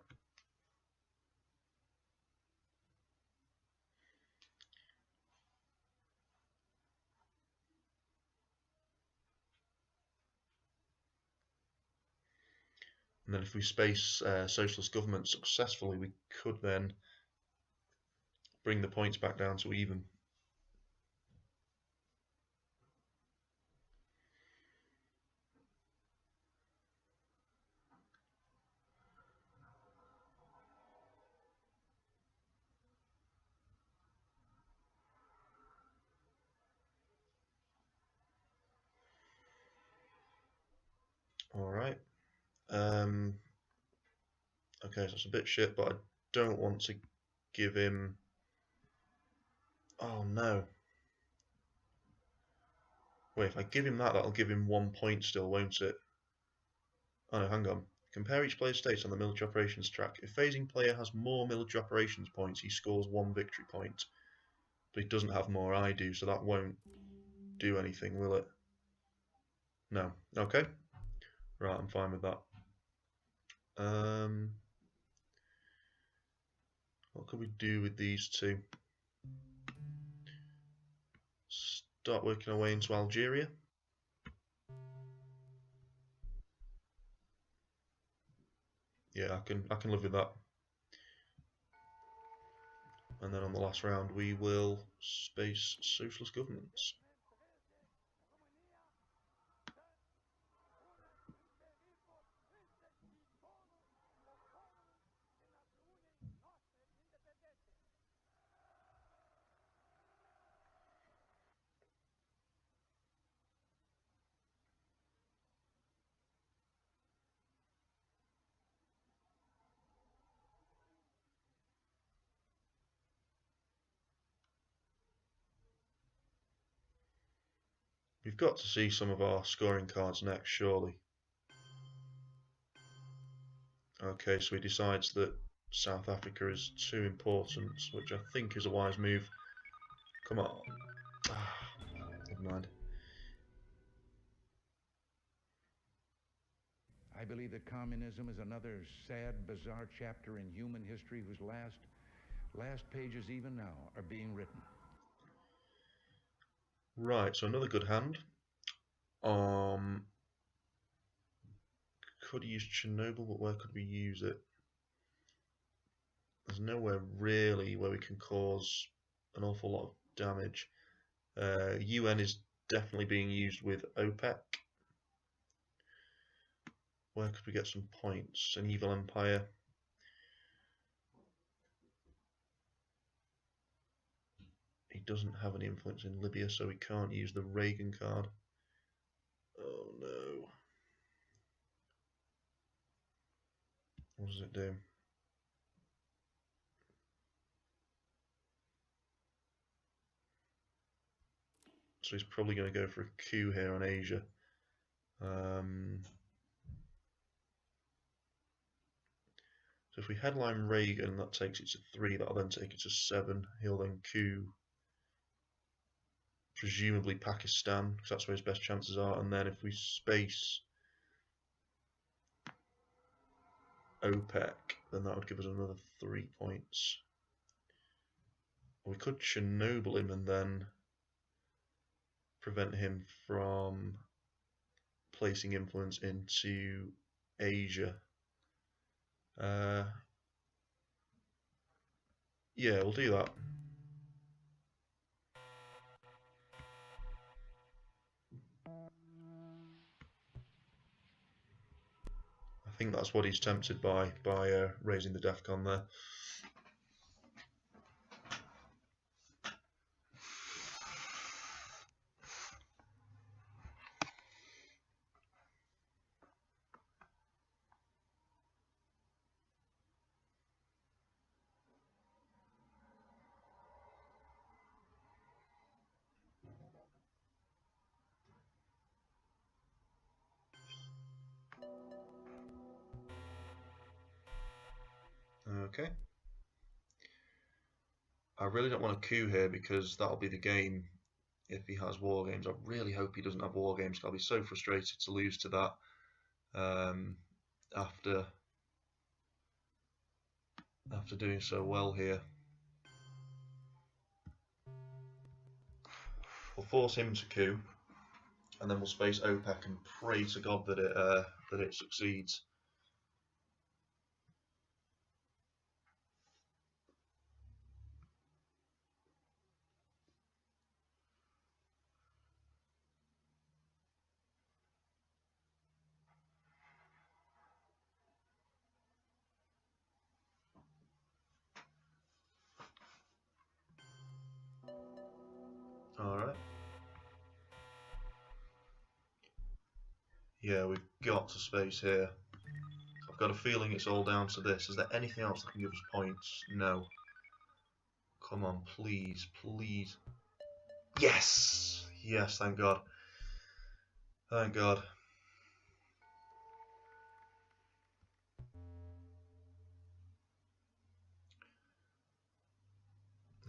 And then if we space socialist government successfully, we could then bring the points back down to even. Alright. Okay, so it's a bit shit, but I don't want to give him... Oh no. Wait, if I give him that, that'll give him 1 point still, won't it? Oh no, hang on. Compare each player's states on the military operations track. If phasing player has more military operations points, he scores 1 victory point. But he doesn't have more I do, so that won't do anything, will it? No. Okay. Right, I'm fine with that. What could we do with these two? Start working our way into Algeria. Yeah, I can live with that. And then on the last round we will space socialist governments. We've got to see some of our scoring cards next, surely. Okay, so he decides that South Africa is too important, which I think is a wise move. Come on. Never mind. I believe that communism is another sad, bizarre chapter in human history whose last pages even now are being written. Right, so another good hand. Could use Chernobyl, but where could we use it? There's nowhere really where we can cause an awful lot of damage. UN is definitely being used with OPEC. Where could we get some points? An evil empire. He doesn't have any influence in Libya, so we can't use the Reagan card. Oh no. What does it do? So he's probably going to go for a coup here on Asia. So if we headline Reagan, that takes it to 3, that'll then take it to 7. He'll then coup presumably Pakistan, because that's where his best chances are, and then if we space OPEC, then that would give us another 3 points. We could Chernobyl him and then prevent him from placing influence into Asia. Yeah, we'll do that. I think that's what he's tempted by raising the DEFCON there. Okay. I really don't want a coup here because that'll be the game if he has war games. I really hope he doesn't have war games. I'll be so frustrated to lose to that after doing so well here. We'll force him to coup, and then we'll space OPEC and pray to God that it succeeds. Yeah, we've got to space here. I've got a feeling it's all down to this. Is there anything else that can give us points? No. Come on, please, please. Yes! Yes, thank God. Thank God.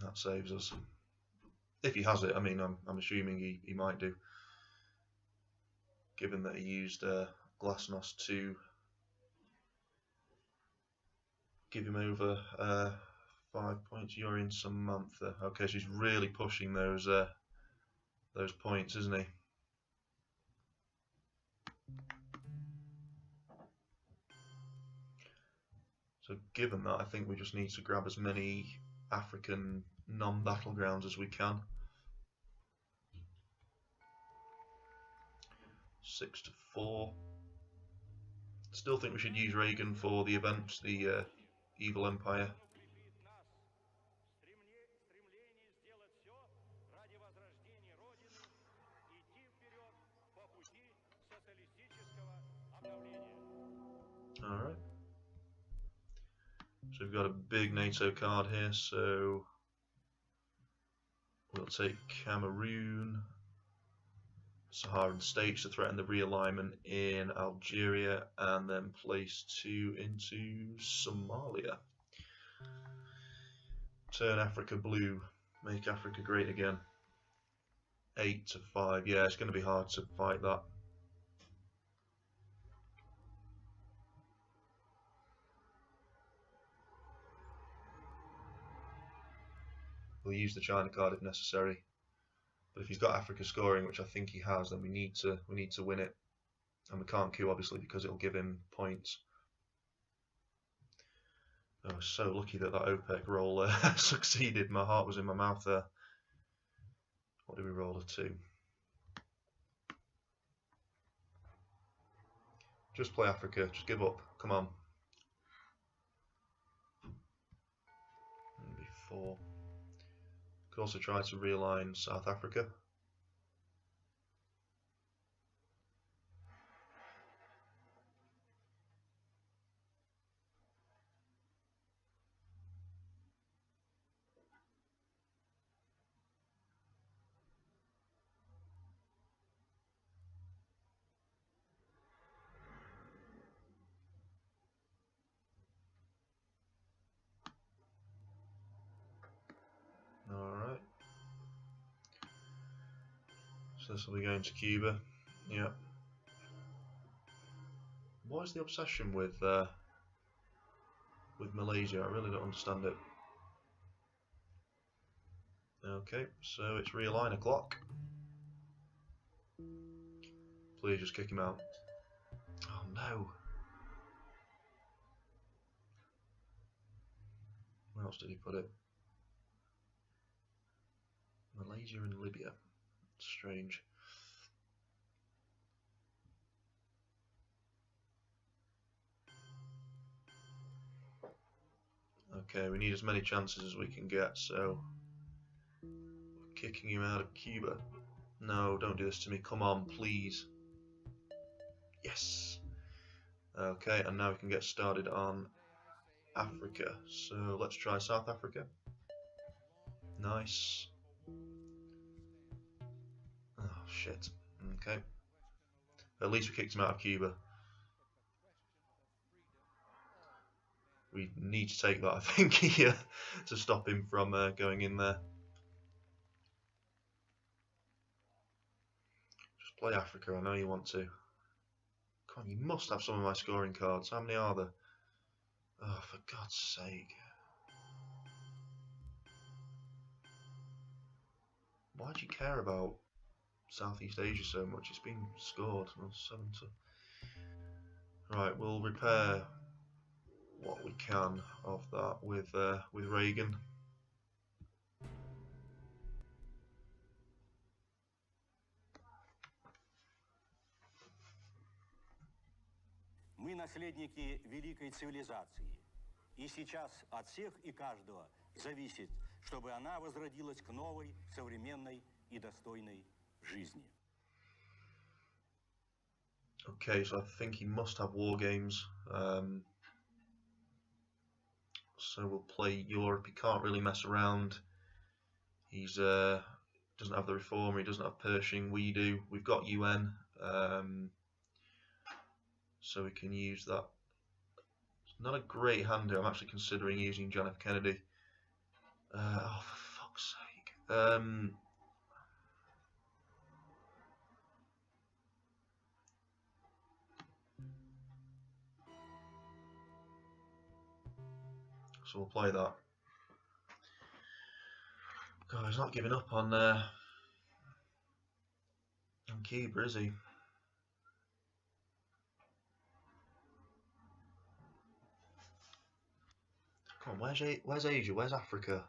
That saves us. If he has it, I mean, I'm assuming he might do. Given that he used Glasnost to give him over 5 points. You're in Samantha. Okay, she's really pushing those points, isn't he? So given that, I think we just need to grab as many African non-battlegrounds as we can. 6-4. Still think we should use Reagan for the event, the Evil Empire. Alright. So we've got a big NATO card here, so we'll take Cameroon, Saharan states to threaten the realignment in Algeria, and then place 2 into Somalia. Turn Africa blue, make Africa great again. 8-5, yeah, it's going to be hard to fight that. We'll use the China card if necessary. But if he's got Africa scoring, which I think he has, then we need to win it, and we can't queue obviously because it'll give him points. I was so lucky that OPEC roll succeeded. My heart was in my mouth there. What did we roll? A 2. Just play Africa. Just give up. Come on. Maybe 4. Could also try to realign South Africa. Alright. So this will be going to Cuba. Yeah. What is the obsession with Malaysia? I really don't understand it. Okay, so it's realign o'clock. Please just kick him out. Oh no. Where else did he put it? Malaysia and Libya. Strange. Okay, we need as many chances as we can get, so kicking him out of Cuba. No, don't do this to me. Come on, please. Yes. Okay, and now we can get started on Africa. So let's try South Africa. Nice. Oh, shit. Okay. At least we kicked him out of Cuba. We need to take that, I think, here to stop him from going in there. Just play Africa, I know you want to. Come on, you must have some of my scoring cards. How many are there? Oh, for God's sake. Why do you care about Southeast Asia so much? It's been scored. 7-2. Right, we'll repair what we can of that with Reagan. Мы наследники великой цивилизации, и сейчас от всех и каждого зависит, чтобы она возродилась к новой, современной и достойной жизни. Okay, so I think he must have war games. So we'll play Europe. He can't really mess around. He's doesn't have the Reformer. He doesn't have Pershing. We do. We've got UN, so we can use that. It's not a great hand here. I'm actually considering using John F. Kennedy. Oh, for fuck's sake. So we'll play that. God, he's not giving up on Cuba, is he? Come on, where's Asia? Where's Africa?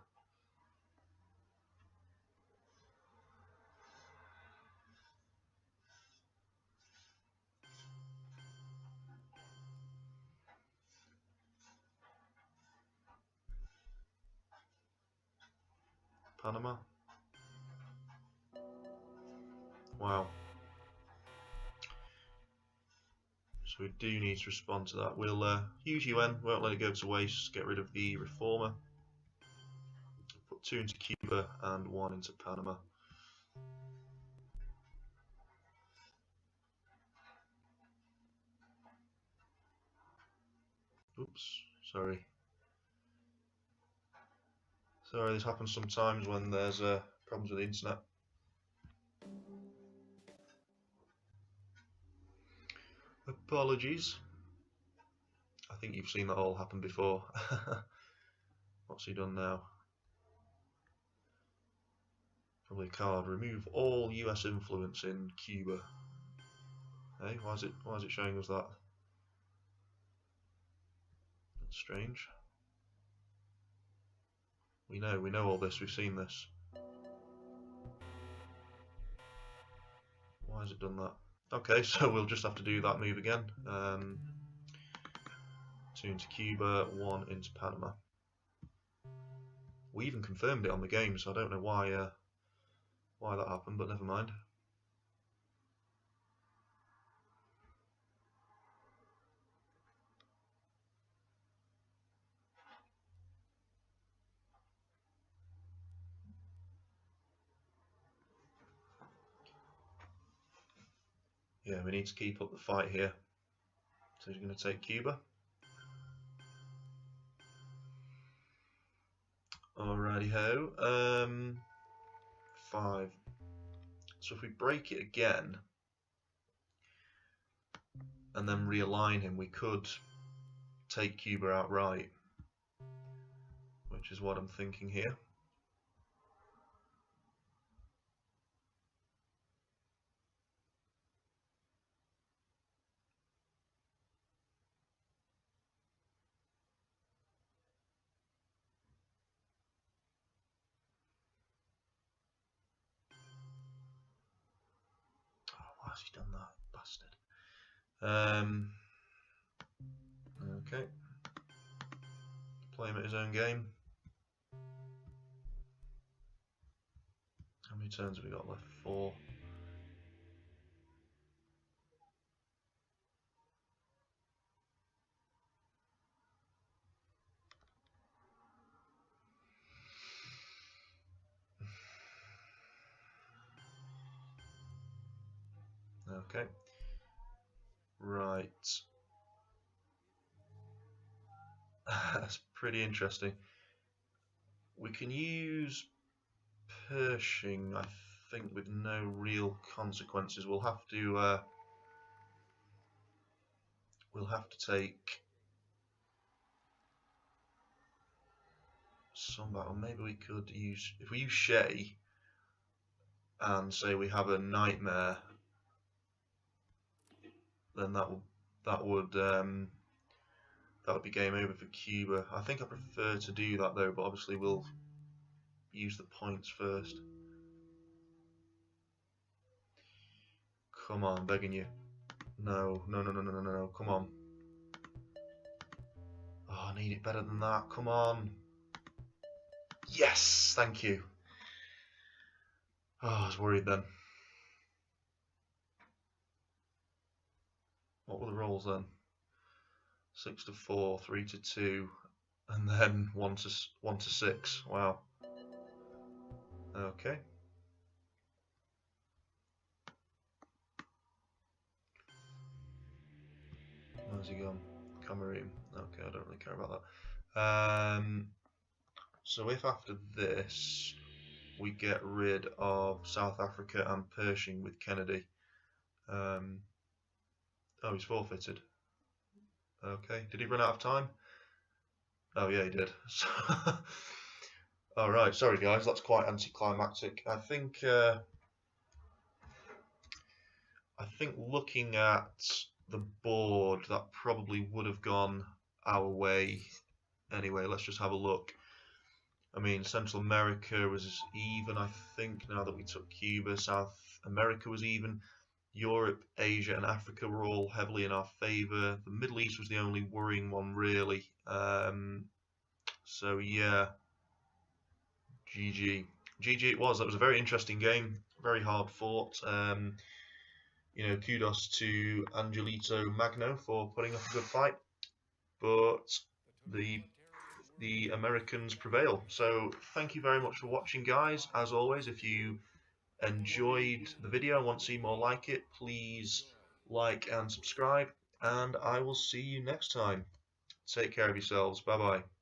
Panama? Wow. So we do need to respond to that. We'll use UN, won't let it go to waste, get rid of the Reformer. Put 2 into Cuba and 1 into Panama. Oops, sorry. Sorry, this happens sometimes when there's problems with the internet. Apologies. I think you've seen that all happen before. What's he done now? Probably a card. Remove all US influence in Cuba. Hey, why is it showing us that? That's strange. We know all this, we've seen this. Why has it done that? Okay, so we'll just have to do that move again. 2 into Cuba, 1 into Panama. We even confirmed it on the game, so I don't know why that happened, but never mind. Yeah, we need to keep up the fight here. So he's going to take Cuba. Alrighty ho. 5. So if we break it again and then realign him, we could take Cuba outright, which is what I'm thinking here. Why has he done that, bastard? Okay. Play him at his own game. How many turns have we got left? 4. Okay. Right. That's pretty interesting. We can use Pershing, I think, with no real consequences. We'll have to take some battle. Maybe we could use, if we use Shay and say we have a nightmare, then that would be game over for Cuba. I think I prefer to do that though, but obviously we'll use the points first. Come on, begging you. No, come on. Oh, I need it better than that, come on. Yes, thank you. Oh, I was worried then. What were the rolls then? 6-4, 3-2, and then 1-6. Wow. Okay. Where's he gone? Cameroon. Okay, I don't really care about that. So if after this we get rid of South Africa and Pershing with Kennedy. Oh, he's forfeited. Okay, did he run out of time? Oh yeah, he did. Alright, sorry guys, that's quite anticlimactic. I think looking at the board, that probably would have gone our way. Anyway, let's just have a look. I mean, Central America was even, I think, now that we took Cuba. South America was even. Europe, Asia, and Africa were all heavily in our favour. The Middle East was the only worrying one, really. So, yeah. GG. GG it was. That was a very interesting game. Very hard fought. You know, kudos to Angelito Magno for putting up a good fight. But the Americans prevail. So thank you very much for watching, guys. As always, if you enjoyed the video and want to see more like it, please like and subscribe, and I will see you next time. Take care of yourselves. Bye bye.